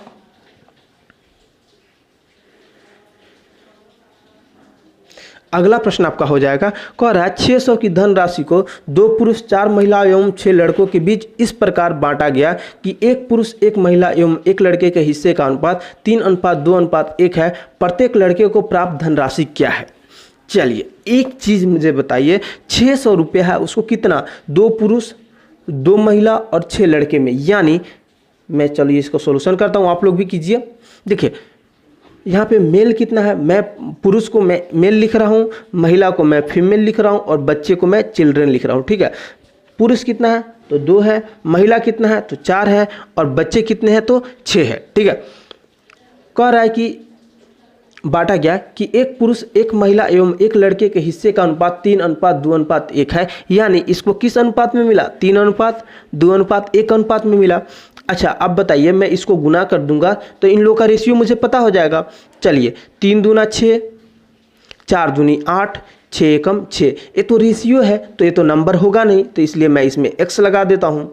A: अगला प्रश्न आपका हो जाएगा, कह रहा है 600 की धनराशि को 2 पुरुष 4 महिला एवं 6 लड़कों के बीच इस प्रकार बांटा गया कि 1 पुरुष 1 महिला एवं 1 लड़के के हिस्से का अनुपात 3:2:1 है। प्रत्येक लड़के को प्राप्त धनराशि क्या है। चलिए एक चीज़ मुझे बताइए, 600 रुपये है, उसको कितना, 2 पुरुष 2 महिला और 6 लड़के में, यानी मैं चलिए इसको सोल्यूशन करता हूँ, आप लोग भी कीजिए। देखिए यहाँ पे मेल कितना है, मैं पुरुष को मैं मेल लिख रहा हूँ, महिला को मैं फीमेल लिख रहा हूँ, और बच्चे को मैं चिल्ड्रन लिख रहा हूँ। ठीक है, पुरुष कितना है तो 2 है, महिला कितना है तो 4 है, और बच्चे कितने हैं तो 6 है। ठीक है, कह रहा है कि बांटा गया कि 1 पुरुष 1 महिला एवं 1 लड़के के हिस्से का अनुपात 3:2:1 है, यानी इसको किस अनुपात में मिला, 3:2:1 अनुपात में मिला। अच्छा अब बताइए, मैं इसको गुना कर दूंगा तो इन लोगों का रेशियो मुझे पता हो जाएगा। चलिए 3 दूना 6, 4 दूनी 8, 6 एकम 6, ये तो रेशियो है, तो ये तो नंबर होगा नहीं, तो इसलिए मैं इसमें x लगा देता हूं।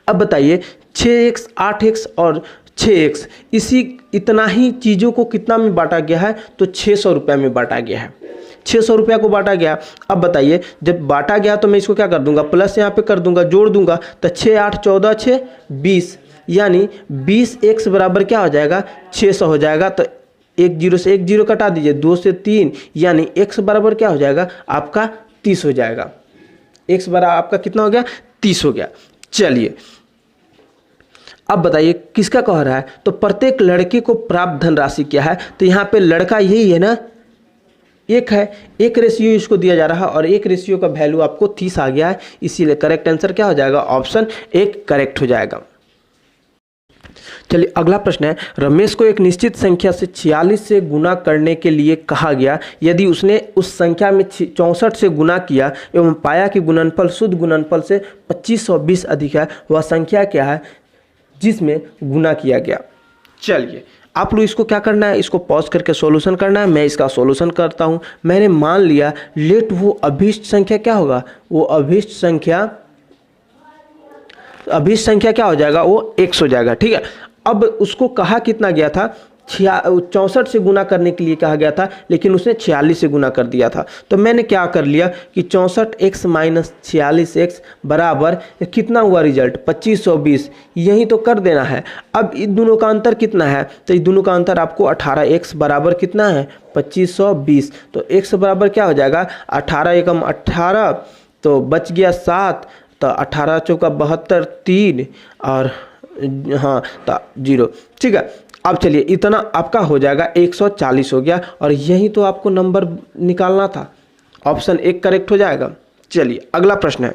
A: अब बताइए 6x 8x और 6x, इतना ही चीज़ों को कितना में बांटा गया है, तो 600 रुपये में बांटा गया है, 600 रुपया को बांटा गया। अब बताइए जब बांटा गया तो मैं इसको क्या कर दूंगा, प्लस यहाँ पे कर दूंगा, जोड़ दूंगा, तो 6 8 14 6 20, यानी 20x बराबर क्या हो जाएगा, 600 हो जाएगा। तो 1 0 से 1 0 कटा दीजिए, 2 से 3, यानी x बराबर क्या हो जाएगा आपका 30 हो जाएगा, x बराबर आपका कितना हो गया, 30 हो गया। चलिए अब बताइए किसका कह रहा है, तो प्रत्येक लड़के को प्राप्त धनराशि क्या है, तो यहाँ पे लड़का यही है ना, 1 है, 1 रेशियो इसको दिया जा रहा है, और 1 रेशियो का वैल्यू आपको 30 आ गया है, इसीलिए करेक्ट आंसर क्या हो जाएगा, ऑप्शन 1 करेक्ट हो जाएगा। चलिए अगला प्रश्न है, रमेश को एक निश्चित संख्या से 46 से गुना करने के लिए कहा गया, यदि उसने उस संख्या में 64 से गुना किया एवं पाया कि गुणनफल शुद्ध गुणनफल से 2520 अधिक है, वह संख्या क्या है। जिसमें गुना किया गया। चलिए आप लोग इसको क्या करना है, इसको पॉज करके सॉल्यूशन करना है। मैं इसका सॉल्यूशन करता हूँ। मैंने मान लिया लेट वो अभीष्ट संख्या क्या होगा, वो अभीष्ट संख्या क्या हो जाएगा, वो x हो जाएगा। ठीक है, अब उसको कहा कितना गया था, 64 से गुना करने के लिए कहा गया था, लेकिन उसने 46 से गुना कर दिया था। तो मैंने क्या कर लिया कि 64x माइनस 46x बराबर कितना हुआ रिजल्ट, 2520। यही तो कर देना है। अब इन दोनों का अंतर कितना है, तो इन दोनों का अंतर आपको 18x बराबर कितना है, 2520। तो x बराबर क्या हो जाएगा, 18 एकम 18, तो बच गया 7, तो 18 चौका 72, 3 और हाँ तो 0। ठीक है, अब चलिए इतना आपका हो जाएगा 140 हो गया, और यही तो आपको नंबर निकालना था। ऑप्शन 1 करेक्ट हो जाएगा। चलिए अगला प्रश्न है,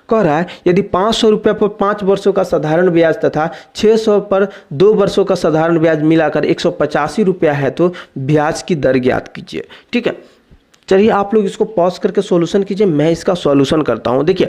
A: कह रहा है यदि 500 रुपये पर 5 वर्षों का साधारण ब्याज तथा 600 पर 2 वर्षों का साधारण ब्याज मिलाकर 185 रुपया है तो ब्याज की दर ज्ञात कीजिए। ठीक है, चलिए आप लोग इसको पॉज करके सॉल्यूशन कीजिए, मैं इसका सॉल्यूशन करता हूँ। देखिए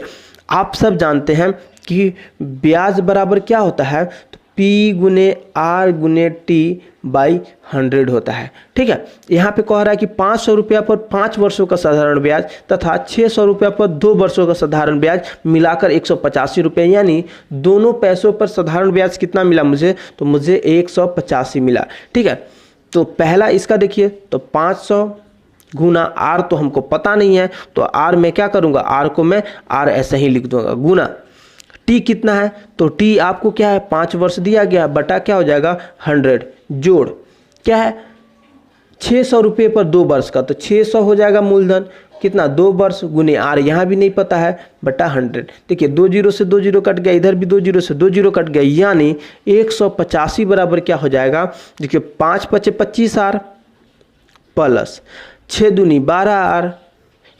A: आप सब जानते हैं कि ब्याज बराबर क्या होता है, तो P गुने R गुने T बाई 100 होता है। ठीक है, यहाँ पे कह रहा है कि 500 रुपया पर 5 वर्षों का साधारण ब्याज तथा 600 रुपया पर 2 वर्षों का साधारण ब्याज मिलाकर 185 रुपये, यानी दोनों पैसों पर साधारण ब्याज कितना मिला मुझे, तो मुझे 185 मिला। ठीक है, तो पहला इसका देखिए, तो 500 गुना R तो हमको पता नहीं है, तो R में क्या करूँगा, R को मैं R ऐसे ही लिख दूंगा, गुना T कितना है, तो T आपको क्या है 5 वर्ष दिया गया, बटा क्या हो जाएगा 100, जोड़ क्या है 600 रुपये पर 2 वर्ष का, तो 600 हो जाएगा मूलधन कितना 2 वर्ष, गुने R यहाँ भी नहीं पता है, बटा 100। देखिए 2 जीरो से 2 जीरो कट गया, इधर भी 2 जीरो से 2 जीरो कट गया, यानी 185 बराबर क्या हो जाएगा, देखिए 5 पचे 25 R प्लस 6 दूनी 12 R,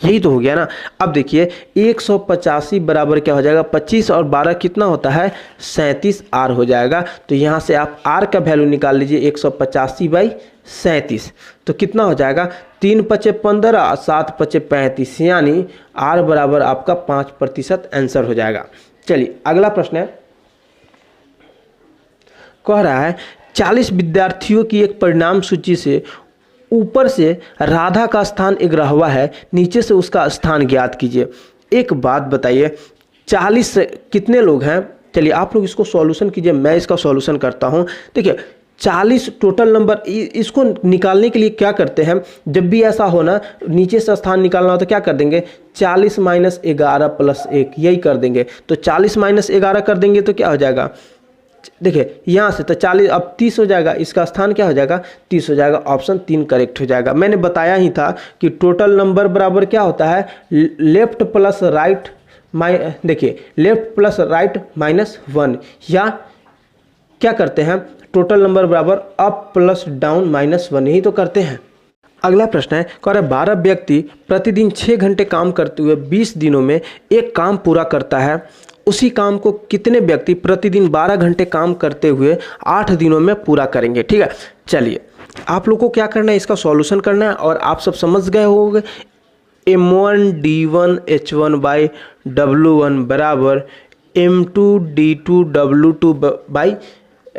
A: यही तो हो गया ना। अब देखिए 185 बराबर क्या हो जाएगा, 25 और 12 कितना होता है 37 R हो जाएगा। तो यहाँ से आप R का वैल्यू निकाल लीजिए, 185 बाई 37, तो कितना हो जाएगा 3 पचे 15, 7 पचे 35, यानी R बराबर आपका 5% आंसर हो जाएगा। चलिए अगला प्रश्न है, कह रहा है 40 विद्यार्थियों की एक परिणाम सूची से ऊपर से राधा का स्थान 11वां है, नीचे से उसका स्थान ज्ञात कीजिए। एक बात बताइए, 40 से कितने लोग हैं, चलिए आप लोग इसको सॉल्यूशन कीजिए, मैं इसका सॉल्यूशन करता हूं। देखिए 40 टोटल नंबर, इसको निकालने के लिए क्या करते हैं, जब भी ऐसा हो ना नीचे से स्थान निकालना हो तो क्या कर देंगे, 40 माइनस 11 प्लस 1, यही कर देंगे। तो 40 माइनस 11 कर देंगे तो क्या हो जाएगा, देखिए यहाँ से तो 40, अब 30 हो जाएगा, इसका स्थान क्या हो जाएगा 30 हो जाएगा। ऑप्शन 3 करेक्ट हो जाएगा। मैंने बताया ही था कि टोटल नंबर बराबर क्या होता है, लेफ्ट प्लस राइट देखिए लेफ्ट प्लस राइट माइनस 1, या क्या करते हैं टोटल नंबर बराबर अप प्लस डाउन माइनस 1, यही तो करते हैं। अगला प्रश्न है, कह रहा है 12 व्यक्ति प्रतिदिन 6 घंटे काम करते हुए 20 दिनों में एक काम पूरा करता है, उसी काम को कितने व्यक्ति प्रतिदिन 12 घंटे काम करते हुए 8 दिनों में पूरा करेंगे। ठीक है, चलिए आप लोग को क्या करना है, इसका सॉल्यूशन करना है, और आप सब समझ गए होंगे M1 D1 H1 by W1 बराबर M2 D2 W2 by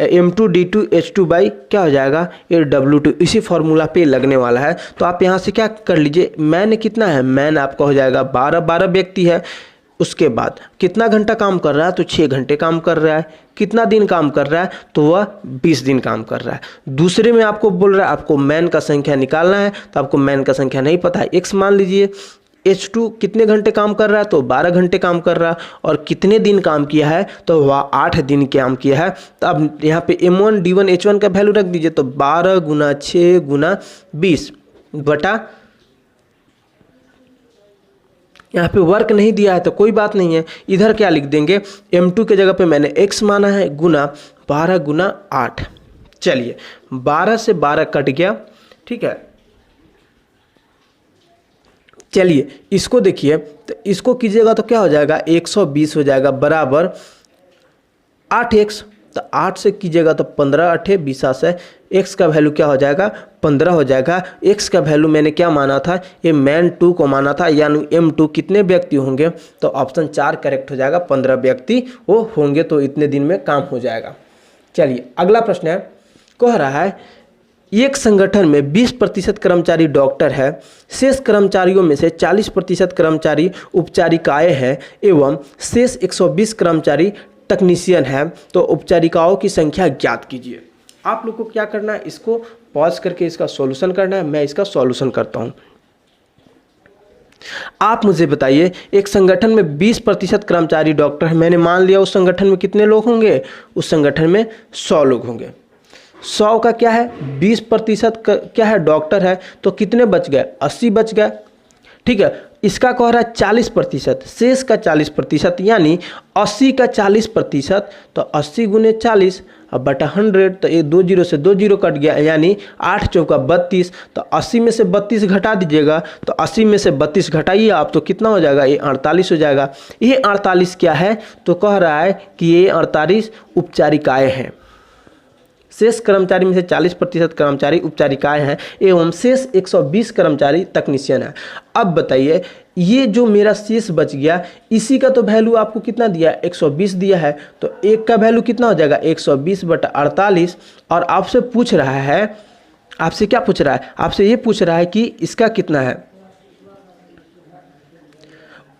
A: M2 D2 H2 by क्या हो जाएगा ये W2, इसी फॉर्मूला पे लगने वाला है। तो आप यहाँ से क्या कर लीजिए, मैन कितना है, मैन आपका हो जाएगा 12 व्यक्ति है, उसके बाद कितना घंटा काम कर रहा है, तो 6 घंटे काम कर रहा है, कितना दिन काम कर रहा है, तो वह 20 दिन काम कर रहा है। दूसरे में आपको बोल रहा है आपको मैन का संख्या निकालना है, तो आपको मैन का संख्या नहीं पता है, x मान लीजिए। H2 कितने घंटे काम कर रहा है, तो 12 घंटे काम कर रहा है, और कितने दिन काम किया है, तो वह 8 दिन काम किया है। तो अब यहाँ पे M1 D1 H1 का वैल्यू रख दीजिए, तो 12 गुना 6 गुना 20 बटा, यहाँ पे वर्क नहीं दिया है तो कोई बात नहीं है, इधर क्या लिख देंगे M2 के जगह पे मैंने x माना है, गुना 12 गुना 8। चलिए 12 से 12 कट गया। ठीक है, चलिए इसको देखिए, तो इसको कीजिएगा तो क्या हो जाएगा 120 हो जाएगा बराबर 8x। तो 8 से कीजिएगा तो 15 8 20 से x का वैल्यू क्या हो जाएगा 15 हो जाएगा। x का वैल्यू मैंने क्या माना था, ये मैन 2 को माना था, यानी m2 कितने व्यक्ति होंगे, तो ऑप्शन 4 करेक्ट हो जाएगा, 15 व्यक्ति वो होंगे, तो इतने दिन में काम हो जाएगा। चलिए अगला प्रश्न है, कह रहा है एक संगठन में 20% कर्मचारी डॉक्टर है, शेष कर्मचारियों में से 40% कर्मचारी उपचारिकाएं हैं एवं शेष 120 कर्मचारी टेक्नीशियन हैं, तो उपचारिकाओं की संख्या ज्ञात कीजिए। आप लोग को क्या करना है, इसको पॉज करके इसका सॉल्यूशन करना है। मैं इसका सॉल्यूशन करता हूं। आप मुझे बताइए, एक संगठन में 20% कर्मचारी डॉक्टर है, मैंने मान लिया उस संगठन में कितने लोग होंगे, उस संगठन में 100 लोग होंगे। 100 का क्या है 20% क्या है डॉक्टर है, तो कितने बच गए 80 बच गए। ठीक है, इसका कह रहा है 40%, शेष का 40%, यानी 80 का 40%, तो 80 गुने 40 अब बटा 100, तो ये 2 जीरो से 2 जीरो कट गया, यानी 8 चौका 32, तो 80 में से 32 घटा दीजिएगा, तो 80 में से 32 घटाइए आप, तो कितना हो जाएगा, ये 48 हो जाएगा। ये 48 क्या है, तो कह रहा है कि ये 48 उपचारिकाएँ हैं। शेष कर्मचारी में से 40% कर्मचारी उपचारिकाएं हैं एवं शेष 120 कर्मचारी टेक्नीशियन है। अब बताइए, ये जो मेरा शेष बच गया, इसी का तो वैल्यू आपको कितना दिया, 120 दिया है, तो एक का वैल्यू कितना हो जाएगा 120 बटा 48। और आपसे पूछ रहा है, आपसे क्या पूछ रहा है, आपसे ये पूछ रहा है कि इसका कितना है,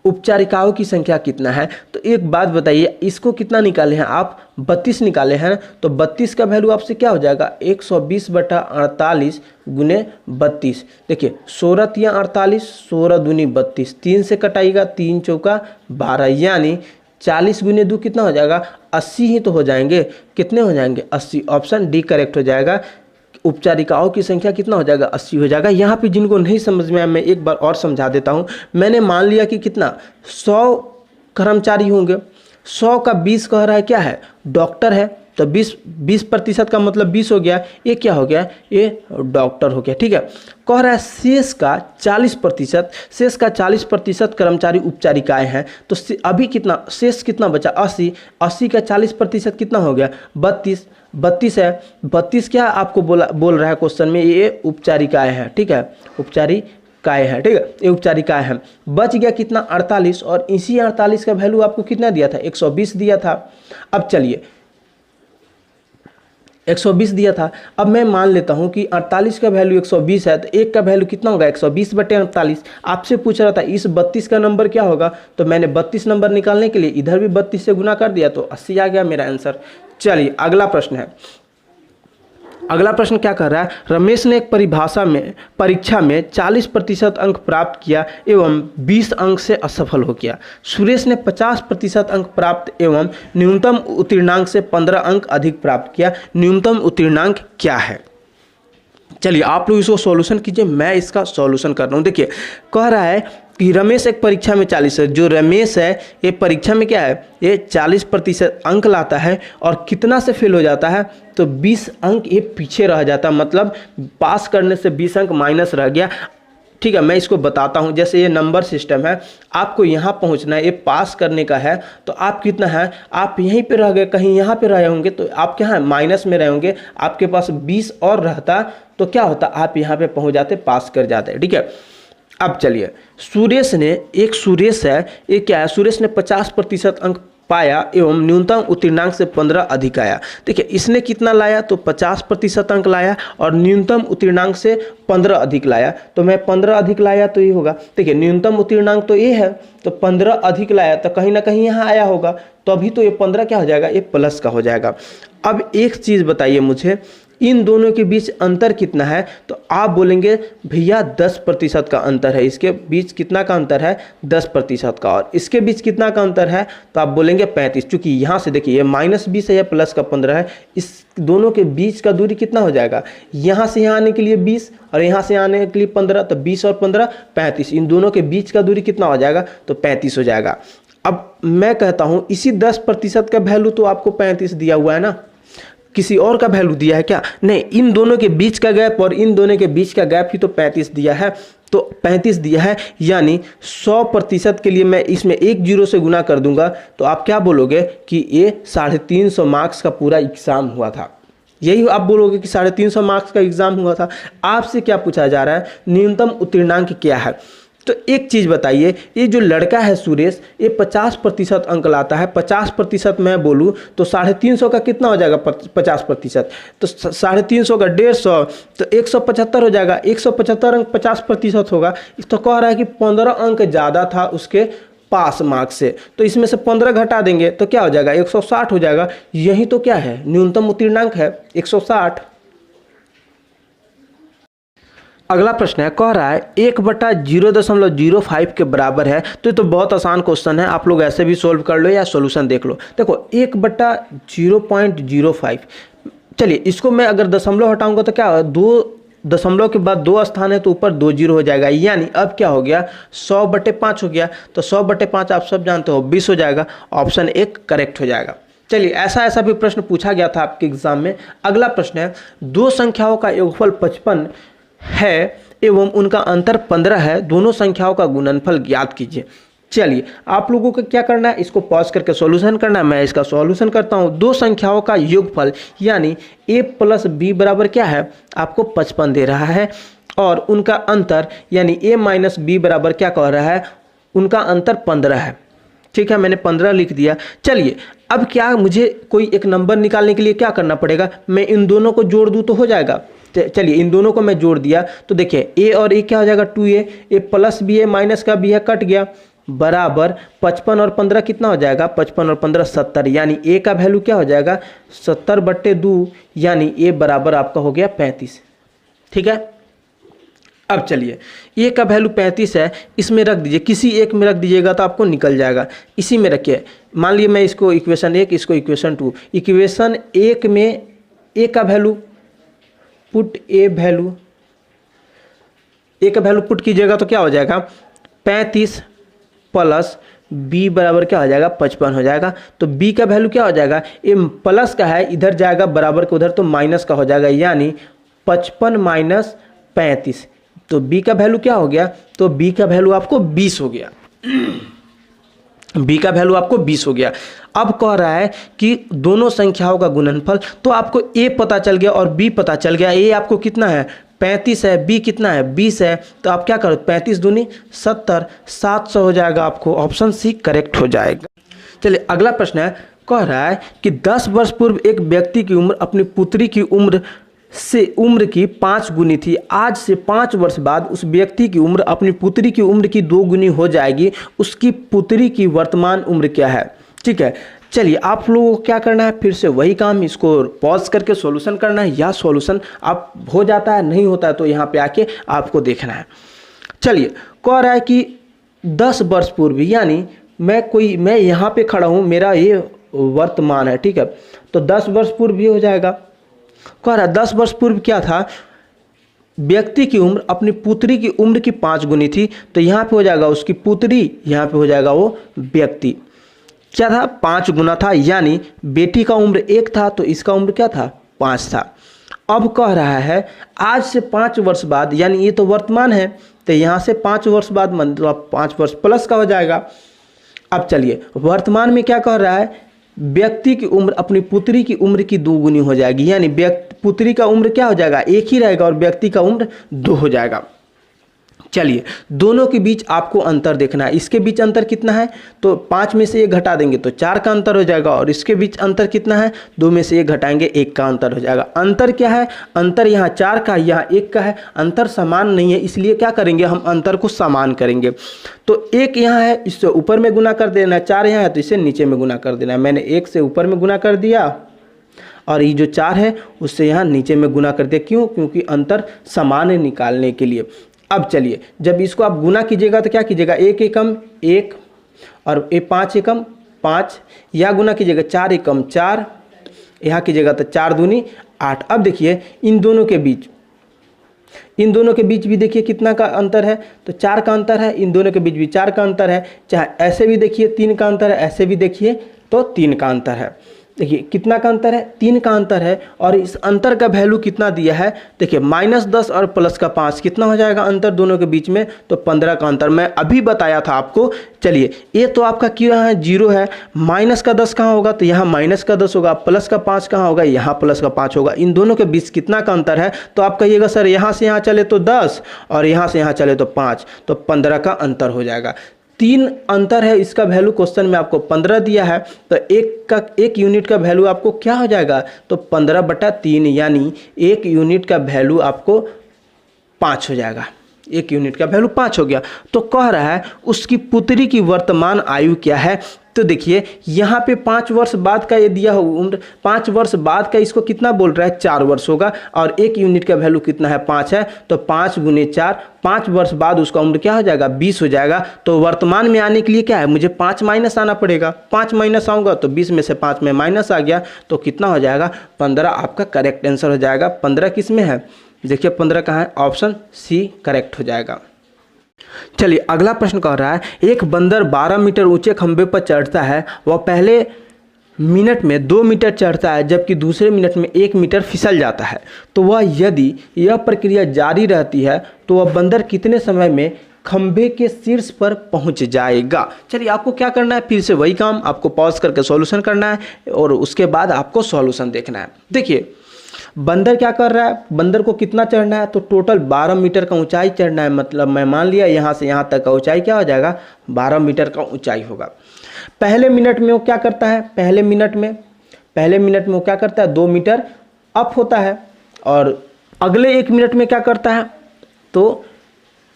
A: उपचारिकाओं की संख्या कितना है। तो एक बात बताइए, इसको कितना निकाले हैं आप, 32 निकाले हैं, तो 32 का वैल्यू आपसे क्या हो जाएगा 120 बटा 48 गुने 32। देखिए 16 तिया 48, 16 दूनी 32, 3 से कटाइएगा, 3 चौका 12, यानी 40 गुने 2 कितना हो जाएगा 80 ही तो हो जाएंगे। कितने हो जाएंगे 80, ऑप्शन डी करेक्ट हो जाएगा। उपचारिकाओं की संख्या कितना हो जाएगा 80 हो जाएगा। यहाँ पे जिनको नहीं समझ में आया मैं एक बार और समझा देता हूँ। मैंने मान लिया कि कितना 100 कर्मचारी होंगे, 100 का 20 कह रहा है क्या है डॉक्टर है, तो 20% का मतलब 20 हो गया, ये क्या हो गया, ये डॉक्टर हो गया। ठीक है, कह रहा है शेष का 40%, शेष का 40% कर्मचारी उपचारिकाएं हैं, तो अभी कितना शेष कितना बचा 80, 80 का 40% कितना हो गया 32 है। 32 क्या आपको बोल रहा है क्वेश्चन में, ये उपचारिकाएं हैं। ठीक है, उपचारिकाएं हैं, ठीक है, ये उपचारिकाएं हैं। बच गया कितना 48, और इसी 48 का वैल्यू आपको कितना दिया था 120 दिया था। अब चलिए 120 दिया था, अब मैं मान लेता हूं कि 48 का वैल्यू 120 है, तो एक का वैल्यू कितना होगा 120 बटे 48। आपसे पूछ रहा था इस 32 का नंबर क्या होगा, तो मैंने 32 नंबर निकालने के लिए इधर भी 32 से गुना कर दिया, तो 80 आ गया मेरा आंसर। चलिए अगला प्रश्न है। अगला प्रश्न क्या कर रहा है, रमेश ने एक परीक्षा में 40% अंक प्राप्त किया एवं 20 अंक से असफल हो गया। सुरेश ने 50% अंक प्राप्त एवं न्यूनतम उत्तीर्णांक से 15 अंक अधिक प्राप्त किया। न्यूनतम उत्तीर्णांक क्या है। चलिए आप लोग इसको सॉल्यूशन कीजिए, मैं इसका सॉल्यूशन कर रहा हूँ। देखिए कह रहा है कि रमेश एक परीक्षा में 40 है, जो रमेश है ये परीक्षा में क्या है, ये 40% अंक लाता है और कितना से फेल हो जाता है, तो 20 अंक ये पीछे रह जाता है, मतलब पास करने से 20 अंक माइनस रह गया। ठीक है, मैं इसको बताता हूँ। जैसे ये नंबर सिस्टम है, आपको यहाँ पहुँचना है, ये पास करने का है, तो आप कितना है, आप यहीं पे रह गए, कहीं यहाँ पे रहे होंगे, तो आप क्या है माइनस में रहे होंगे, आपके पास 20 और रहता तो क्या होता, आप यहाँ पे पहुँच जाते, पास कर जाते। ठीक है, अब चलिए सुरेश है, ये क्या है, सुरेश ने 50% अंक पाया एवं न्यूनतम उत्तीर्णांक से 15 अधिक आया। देखिए इसने कितना लाया, तो 50% अंक लाया और न्यूनतम उत्तीर्णांक से 15 अधिक लाया, तो मैं 15 अधिक लाया तो ये होगा। देखिए न्यूनतम उत्तीर्णांक तो ये है, तो 15 अधिक लाया तो कहीं ना कहीं यहाँ आया होगा, तो अभी तो ये 15 क्या हो जाएगा, ये प्लस का हो जाएगा। अब एक चीज़ बताइए मुझे, इन दोनों के बीच अंतर कितना है, तो आप बोलेंगे भैया 10% का अंतर है। इसके बीच कितना का अंतर है 10% का, और इसके बीच कितना का अंतर है, तो आप बोलेंगे 35। चूंकि यहाँ से देखिए ये -20 है, या प्लस का 15 है, इस दोनों के बीच का दूरी कितना हो जाएगा, यहाँ से यहाँ आने के लिए 20 और यहाँ से आने के लिए 15, तो 20 और 15 35। इन दोनों के बीच का दूरी कितना हो जाएगा, तो 35 हो जाएगा। अब मैं कहता हूँ इसी 10% का वैल्यू तो आपको 35 दिया हुआ है ना, किसी और का वैल्यू दिया है क्या, नहीं, इन दोनों के बीच का गैप और इन दोनों के बीच का गैप ही तो 35 दिया है। तो 35 दिया है, यानी 100% के लिए मैं इसमें एक जीरो से गुना कर दूंगा तो आप क्या बोलोगे कि ये 350 मार्क्स का पूरा एग्जाम हुआ था। यही आप बोलोगे कि 350 मार्क्स का एग्जाम हुआ था। आपसे क्या पूछा जा रहा है, न्यूनतम उत्तीर्णांक क्या है। तो एक चीज़ बताइए, ये जो लड़का है सुरेश, ये 50% अंक लाता है। 50% मैं बोलूँ तो 350 का कितना हो जाएगा 50%, तो 350 का 150, तो 175 हो जाएगा। 175 अंक 50% होगा। तो कह रहा है कि 15 अंक ज़्यादा था उसके पास मार्क्स से, तो इसमें से 15 घटा देंगे तो क्या हो जाएगा 160 हो जाएगा। यही तो क्या है, न्यूनतम उत्तीर्णांक है 160। अगला प्रश्न है, कह रहा है 1/0.05 के बराबर है। तो ये तो बहुत आसान क्वेश्चन है, आप लोग ऐसे भी सोल्व कर लो या सॉल्यूशन देख लो। देखो 1/0.05, चलिए इसको मैं अगर दशमलव हटाऊंगा तो क्या होगा, 2 दशमलव के बाद 2 स्थान है तो ऊपर 2 जीरो हो जाएगा, यानी अब क्या हो गया 100/5 हो गया। तो 100/5 आप सब जानते हो 20 हो जाएगा। ऑप्शन 1 करेक्ट हो जाएगा। चलिए ऐसा भी प्रश्न पूछा गया था आपके एग्जाम में। अगला प्रश्न है, दो संख्याओं का योगफल 55 है एवं उनका अंतर 15 है, दोनों संख्याओं का गुणनफल ज्ञात कीजिए। चलिए आप लोगों को क्या करना है, इसको पॉज करके सॉल्यूशन करना है। मैं इसका सॉल्यूशन करता हूं। दो संख्याओं का योगफल यानी a + b बराबर क्या है, आपको 55 दे रहा है, और उनका अंतर यानी a - b बराबर क्या कह रहा है, उनका अंतर 15 है। ठीक है, मैंने 15 लिख दिया। चलिए अब क्या मुझे कोई एक नंबर निकालने के लिए क्या करना पड़ेगा, मैं इन दोनों को जोड़ दूं तो हो जाएगा। चलिए इन दोनों को मैं जोड़ दिया तो देखिए a और a क्या हो जाएगा 2a, a + b है माइनस का b है कट गया, बराबर 55 और 15 कितना हो जाएगा, 55 और 15 70, यानी a का वैल्यू क्या हो जाएगा 70/2, यानी a बराबर आपका हो गया 35। ठीक है, अब चलिए a का वैल्यू 35 है, इसमें रख दीजिए, किसी एक में रख दीजिएगा तो आपको निकल जाएगा। इसी में रखिए, मान लीजिए मैं इसको इक्वेशन 1, इसको इक्वेशन 2। इक्वेशन 1 में a का वैल्यू पुट a का वैल्यू पुट कीजिएगा तो क्या हो जाएगा 35 + b बराबर क्या हो जाएगा 55 हो जाएगा। तो b का वैल्यू क्या हो जाएगा, ये प्लस का है इधर जाएगा बराबर के उधर तो माइनस का हो जाएगा, यानी 55 - 35। तो b का वैल्यू क्या हो गया, तो b का वैल्यू आपको 20 हो गया। b का वैल्यू आपको 20 हो गया। अब कह रहा है कि दोनों संख्याओं का गुणनफल, तो आपको a पता चल गया और b पता चल गया। a आपको कितना है 35 है, b कितना है 20 है, तो आप क्या करो 35 दूनी 70, 700 हो जाएगा। आपको ऑप्शन सी करेक्ट हो जाएगा। चलिए अगला प्रश्न है, कह रहा है कि 10 वर्ष पूर्व एक व्यक्ति की उम्र अपनी पुत्री की उम्र की 5 गुनी थी। आज से 5 वर्ष बाद उस व्यक्ति की उम्र अपनी पुत्री की उम्र की 2 गुनी हो जाएगी। उसकी पुत्री की वर्तमान उम्र क्या है। ठीक है, चलिए आप लोगों को क्या करना है, फिर से वही काम, इसको पॉज करके सॉल्यूशन करना है, या सॉल्यूशन आप हो जाता है नहीं होता है तो यहाँ पे आके आपको देखना है। चलिए कह रहा है कि 10 वर्ष पूर्व, यानी मैं यहाँ पे खड़ा हूँ, मेरा ये वर्तमान है। ठीक है, तो 10 वर्ष पूर्व भी हो जाएगा। कह रहा है 10 वर्ष पूर्व क्या था, व्यक्ति की उम्र अपनी पुत्री की उम्र की 5 गुनी थी, तो यहाँ पे हो जाएगा उसकी पुत्री, यहाँ पे हो जाएगा वो व्यक्ति। क्या था 5 गुना था, यानी बेटी का उम्र 1 था तो इसका उम्र क्या था 5 था। अब कह रहा है आज से 5 वर्ष बाद, यानी ये तो वर्तमान है, तो यहाँ से 5 वर्ष बाद मतलब 5 वर्ष प्लस का हो जाएगा। अब चलिए वर्तमान में क्या कह रहा है, व्यक्ति की उम्र अपनी पुत्री की उम्र की 2 गुनी हो जाएगी, यानी पुत्री का उम्र क्या हो जाएगा 1 ही रहेगा और व्यक्ति का उम्र 2 हो जाएगा। चलिए दोनों के बीच आपको अंतर देखना है। इसके बीच अंतर कितना है, तो 5 में से 1 घटा देंगे तो 4 का अंतर हो जाएगा, और इसके बीच अंतर कितना है 2 में से 1 घटाएंगे 1 का अंतर हो जाएगा। अंतर क्या है, अंतर यहाँ 4 का यहाँ 1 का है। अंतर समान नहीं है, इसलिए क्या करेंगे हम अंतर को समान करेंगे। तो 1 यहाँ है, इससे ऊपर में गुना कर देना है, 4 यहाँ है तो इसे नीचे में गुना कर देना है। मैंने 1 से ऊपर में गुना कर दिया और ये जो 4 है उससे यहाँ नीचे में गुना कर दिया। क्यों, क्योंकि अंतर समान निकालने के लिए। अब चलिए जब इसको आप गुना कीजिएगा तो क्या कीजिएगा, 1 एकम 1 और 5 एकम 5, या गुना कीजिएगा 4 एकम 4, यहाँ कीजिएगा तो 4 दूनी 8। अब देखिए इन दोनों के बीच भी देखिए कितना का अंतर है, तो 4 का अंतर है। इन दोनों के बीच भी 4 का अंतर है, चाहे ऐसे भी देखिए 3 का अंतर है, ऐसे भी देखिए तो 3 का अंतर है। देखिए कितना का अंतर है, 3 का अंतर है, और इस अंतर का वैल्यू कितना दिया है, देखिए -10 और +5 कितना हो जाएगा अंतर दोनों के बीच में, तो 15 का अंतर मैं अभी बताया था आपको। चलिए ये तो आपका क्या है, 0 है, -10 कहाँ होगा, तो यहाँ -10 होगा, +5 कहाँ होगा, यहाँ +5 होगा, इन दोनों के बीच कितना का अंतर है, तो आप कहिएगा सर यहाँ से यहाँ चले तो 10 और यहाँ से यहाँ चले तो 5, तो 15 का अंतर हो जाएगा। 3 अंतर है, इसका वैल्यू क्वेश्चन में आपको 15 दिया है, तो 1 यूनिट का वैल्यू आपको क्या हो जाएगा, तो 15/3, यानी 1 यूनिट का वैल्यू आपको 5 हो जाएगा। 1 यूनिट का वैल्यू 5 हो गया। तो कह रहा है उसकी पुत्री की वर्तमान आयु क्या है, तो देखिए यहाँ पे 5 वर्ष बाद का ये दिया हो उम्र, 5 वर्ष बाद का इसको कितना बोल रहा है, 4 वर्ष होगा, और 1 यूनिट का वैल्यू कितना है, 5 है, तो 5 × 4, 5 वर्ष बाद उसका उम्र क्या हो जाएगा, 20 हो जाएगा। तो वर्तमान में आने के लिए क्या है, मुझे 5 माइनस आना पड़ेगा, 5 माइनस आऊँगा तो 20 में से 5 में माइनस आ गया, तो कितना हो जाएगा, 15 आपका करेक्ट आंसर हो जाएगा। 15 किस में है, देखिए 15 कहाँ है, ऑप्शन सी करेक्ट हो जाएगा। चलिए अगला प्रश्न कह रहा है, एक बंदर 12 मीटर ऊंचे खंभे पर चढ़ता है, वह पहले मिनट में 2 मीटर चढ़ता है जबकि दूसरे मिनट में 1 मीटर फिसल जाता है, तो वह यदि यह प्रक्रिया जारी रहती है तो वह बंदर कितने समय में खंभे के शीर्ष पर पहुंच जाएगा। चलिए आपको क्या करना है, फिर से वही काम, आपको पॉज करके सॉल्यूशन करना है और उसके बाद आपको सॉल्यूशन देखना है। देखिए बंदर क्या कर रहा है, बंदर को कितना चढ़ना है, तो टोटल 12 मीटर का ऊंचाई चढ़ना है, मतलब मैं मान लिया यहाँ से यहाँ तक का ऊंचाई क्या हो जाएगा, 12 मीटर का ऊंचाई होगा। पहले मिनट में वो क्या करता है, पहले मिनट में वो क्या करता है, 2 मीटर अप होता है, और अगले 1 मिनट में क्या करता है, तो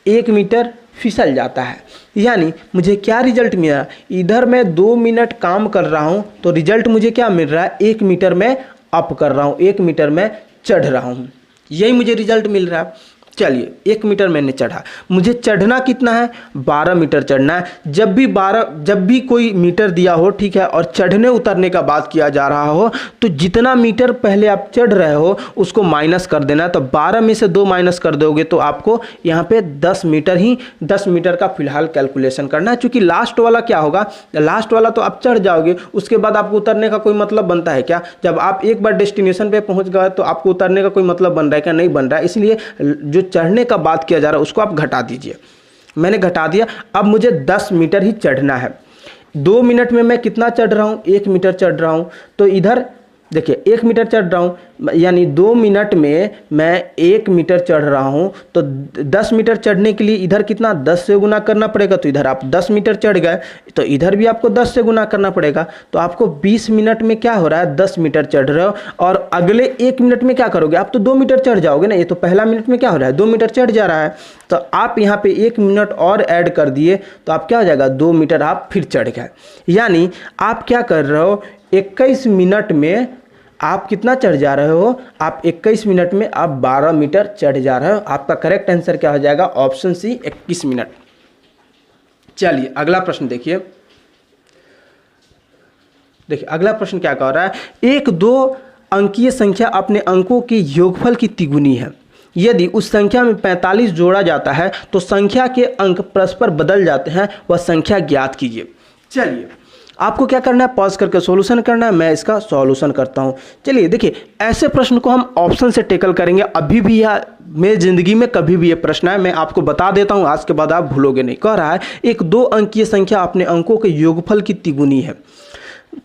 A: 1 मीटर फिसल जाता है। यानी मुझे क्या रिजल्ट मिला, इधर मैं 2 मिनट काम कर रहा हूँ तो रिजल्ट मुझे क्या मिल रहा है, 1 मीटर में अप कर रहा हूँ, 1 मीटर में चढ़ रहा हूँ, यही मुझे रिजल्ट मिल रहा है। चलिए 1 मीटर मैंने चढ़ा, मुझे चढ़ना कितना है, 12 मीटर चढ़ना है। जब भी कोई मीटर दिया हो, ठीक है, और चढ़ने उतरने का बात किया जा रहा हो, तो जितना मीटर पहले आप चढ़ रहे हो उसको माइनस कर देना। तो 12 में से 2 माइनस कर दोगे तो आपको यहाँ पे 10 मीटर का फिलहाल कैलकुलेशन करना है, क्योंकि लास्ट वाला क्या होगा, लास्ट वाला तो आप चढ़ जाओगे, उसके बाद आपको उतरने का कोई मतलब बनता है क्या, जब आप एक बार डेस्टिनेशन पे पहुँच गए तो आपको उतरने का कोई मतलब बन रहा है क्या, नहीं बन रहा है। इसलिए जो चढ़ने का बात किया जा रहा है उसको आप घटा दीजिए, मैंने घटा दिया। अब मुझे 10 मीटर ही चढ़ना है, 2 मिनट में मैं कितना चढ़ रहा हूँ, 1 मीटर चढ़ रहा हूँ, तो इधर देखिए 1 मीटर चढ़ रहा हूँ, यानी 2 मिनट में मैं 1 मीटर चढ़ रहा हूँ, तो 10 मीटर चढ़ने के लिए इधर कितना 10 से गुना करना पड़ेगा, तो इधर आप 10 मीटर चढ़ गए, तो इधर भी आपको 10 से गुना करना पड़ेगा, तो आपको 20 मिनट में क्या हो रहा है, 10 मीटर चढ़ रहे हो, और अगले 1 मिनट में क्या करोगे, आप तो 2 मीटर चढ़ जाओगे ना, ये तो पहला मिनट में क्या हो रहा है, 2 मीटर चढ़ जा रहा है, तो आप यहाँ पे 1 मिनट और ऐड कर दिए तो आप क्या हो जाएगा, 2 मीटर आप फिर चढ़ गए। यानी आप क्या कर रहे हो, 21 मिनट में आप कितना चढ़ जा रहे हो, आप 21 मिनट में आप 12 मीटर चढ़ जा रहे हो। आपका करेक्ट आंसर क्या हो जाएगा, ऑप्शन सी 21 मिनट। चलिए अगला प्रश्न देखिए, अगला प्रश्न क्या कह रहा है, एक 2 अंकीय संख्या अपने अंकों के योगफल की तिगुनी है, यदि उस संख्या में 45 जोड़ा जाता है तो संख्या के अंक परस्पर बदल जाते हैं, वह संख्या ज्ञात कीजिए। चलिए आपको क्या करना है, पॉज करके सॉल्यूशन करना है, मैं इसका सॉल्यूशन करता हूं। चलिए देखिए ऐसे प्रश्न को हम ऑप्शन से टेकल करेंगे, अभी भी यह मेरी ज़िंदगी में कभी भी ये प्रश्न है, मैं आपको बता देता हूं, आज के बाद आप भूलोगे नहीं। कह रहा है एक 2 अंकीय संख्या अपने अंकों के योगफल की तिगुनी है।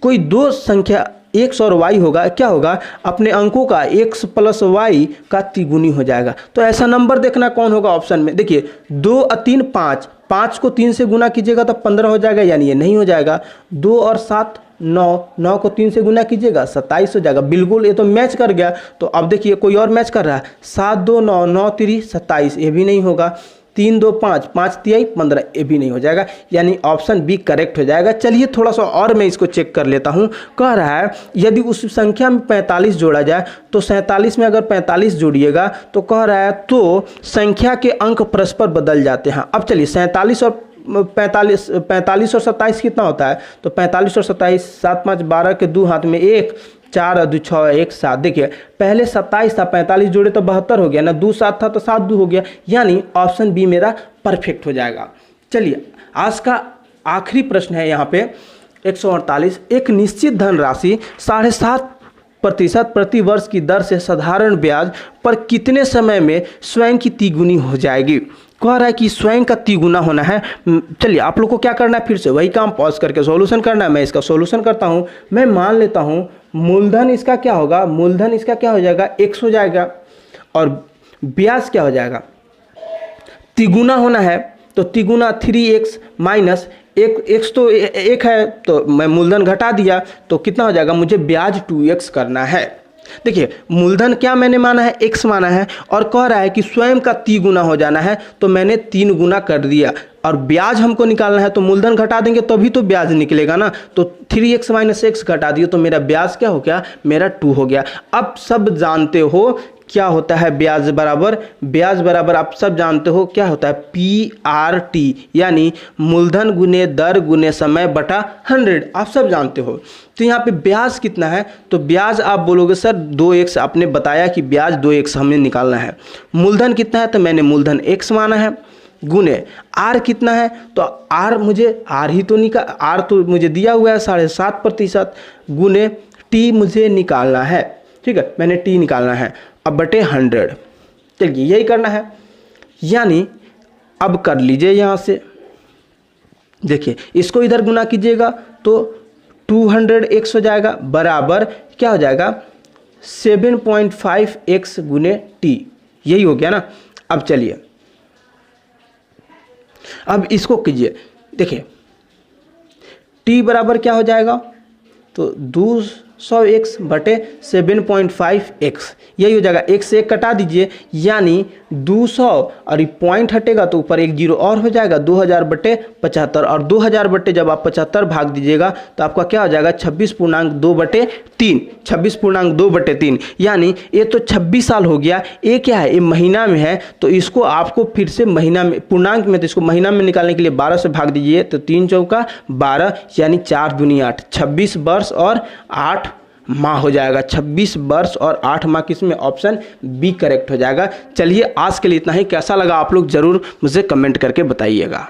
A: कोई 2 संख्या x और y होगा, क्या होगा, अपने अंकों का x + y का तिगुनी हो जाएगा। तो ऐसा नंबर देखना कौन होगा ऑप्शन में, देखिए 2 और 3 5, 5 को 3 से गुना कीजिएगा तो 15 हो जाएगा, यानी ये नहीं हो जाएगा। 2 और 7 9, 9 को 3 से गुना कीजिएगा 27 हो जाएगा, बिल्कुल ये तो मैच कर गया। तो अब देखिए कोई और मैच कर रहा है, 7 2 9, 9 3 27, ये भी नहीं होगा। 3 2 5, 5 3 15, ये भी नहीं हो जाएगा, यानी ऑप्शन बी करेक्ट हो जाएगा। चलिए थोड़ा सा और मैं इसको चेक कर लेता हूँ। कह रहा है यदि उस संख्या में 45 जोड़ा जाए तो 47 में अगर 45 जोड़िएगा तो कह रहा है तो संख्या के अंक परस्पर बदल जाते हैं। अब चलिए 47 और 45 और 27 कितना होता है, तो 45 और 27, 7 5 12 के 2 हाथ में 1, 4 और 2 6 1 7। देखिए पहले 27 था, 45 जोड़े तो 72 हो गया ना, 2 7 था तो 7 2 हो गया, यानी ऑप्शन बी मेरा परफेक्ट हो जाएगा। चलिए आज का आखिरी प्रश्न है यहाँ पे, 148 एक निश्चित धनराशि 7.5% प्रति वर्ष की दर से साधारण ब्याज पर कितने समय में स्वयं की तिगुनी हो जाएगी। कह रहा है कि स्वयं का तिगुना होना है। चलिए आप लोग को क्या करना है, फिर से वही काम पॉज करके सॉल्यूशन करना है। मैं इसका सॉल्यूशन करता हूँ। मैं मान लेता हूँ मूलधन इसका क्या होगा, मूलधन इसका क्या हो जाएगा, x हो जाएगा, और ब्याज क्या हो जाएगा, तिगुना होना है तो तिगुना 3x माइनस एक x तो एक है तो मैं मूलधन घटा दिया तो कितना हो जाएगा, मुझे ब्याज 2x करना है। देखिए मूलधन क्या मैंने माना है, x माना है, और कह रहा है कि स्वयं का तिगुना हो जाना है तो मैंने 3 गुना कर दिया, और ब्याज हमको निकालना है तो मूलधन घटा देंगे तभी तो ब्याज निकलेगा ना। तो 3x माइनस x घटा दिए तो मेरा ब्याज क्या हो गया, मेरा 2 हो गया। अब सब जानते हो क्या होता है ब्याज बराबर आप सब जानते हो क्या होता है, PRT, यानी मूलधन गुने दर गुने समय बटा 100, आप सब जानते हो। तो यहाँ पे ब्याज कितना है, तो ब्याज आप बोलोगे सर 2x, आपने बताया कि ब्याज 2x हमें निकालना है। मूलधन कितना है तो मैंने मूलधन x माना है, गुने r कितना है तो r मुझे r ही तो r तो मुझे दिया हुआ है 7.5%, गुने t मुझे निकालना है, ठीक है, मैंने t निकालना है, अब बटे 100। चलिए यही करना है, यानी अब कर लीजिए यहाँ से, देखिए इसको इधर गुना कीजिएगा तो 200x हो जाएगा, बराबर क्या हो जाएगा 7.5x गुने t, यही हो गया ना। अब चलिए अब इसको कीजिए, देखिए t बराबर क्या हो जाएगा तो 200x बटे 7.5x, यही हो जाएगा। x से 1 कटा दीजिए, यानी 200 और ये पॉइंट हटेगा तो ऊपर 1 जीरो और हो जाएगा, 2000 बटे 75, और 2000 बटे जब आप 75 भाग दीजिएगा तो आपका क्या हो जाएगा 26.2 बटे 3, 26.2 बटे 3, यानी ये तो 26 साल हो गया। ये क्या है, ये महीना में है तो इसको आपको फिर से महीना में, पूर्णांक में तो इसको महीना में निकालने के लिए 12 से भाग दीजिए तो 3 चौका 12, यानी 4 दूनी 8, 26 वर्ष और 8 माह हो जाएगा। 26 वर्ष और 8 माह किसमें, ऑप्शन बी करेक्ट हो जाएगा। चलिए आज के लिए इतना ही, कैसा लगा आप लोग ज़रूर मुझे कमेंट करके बताइएगा।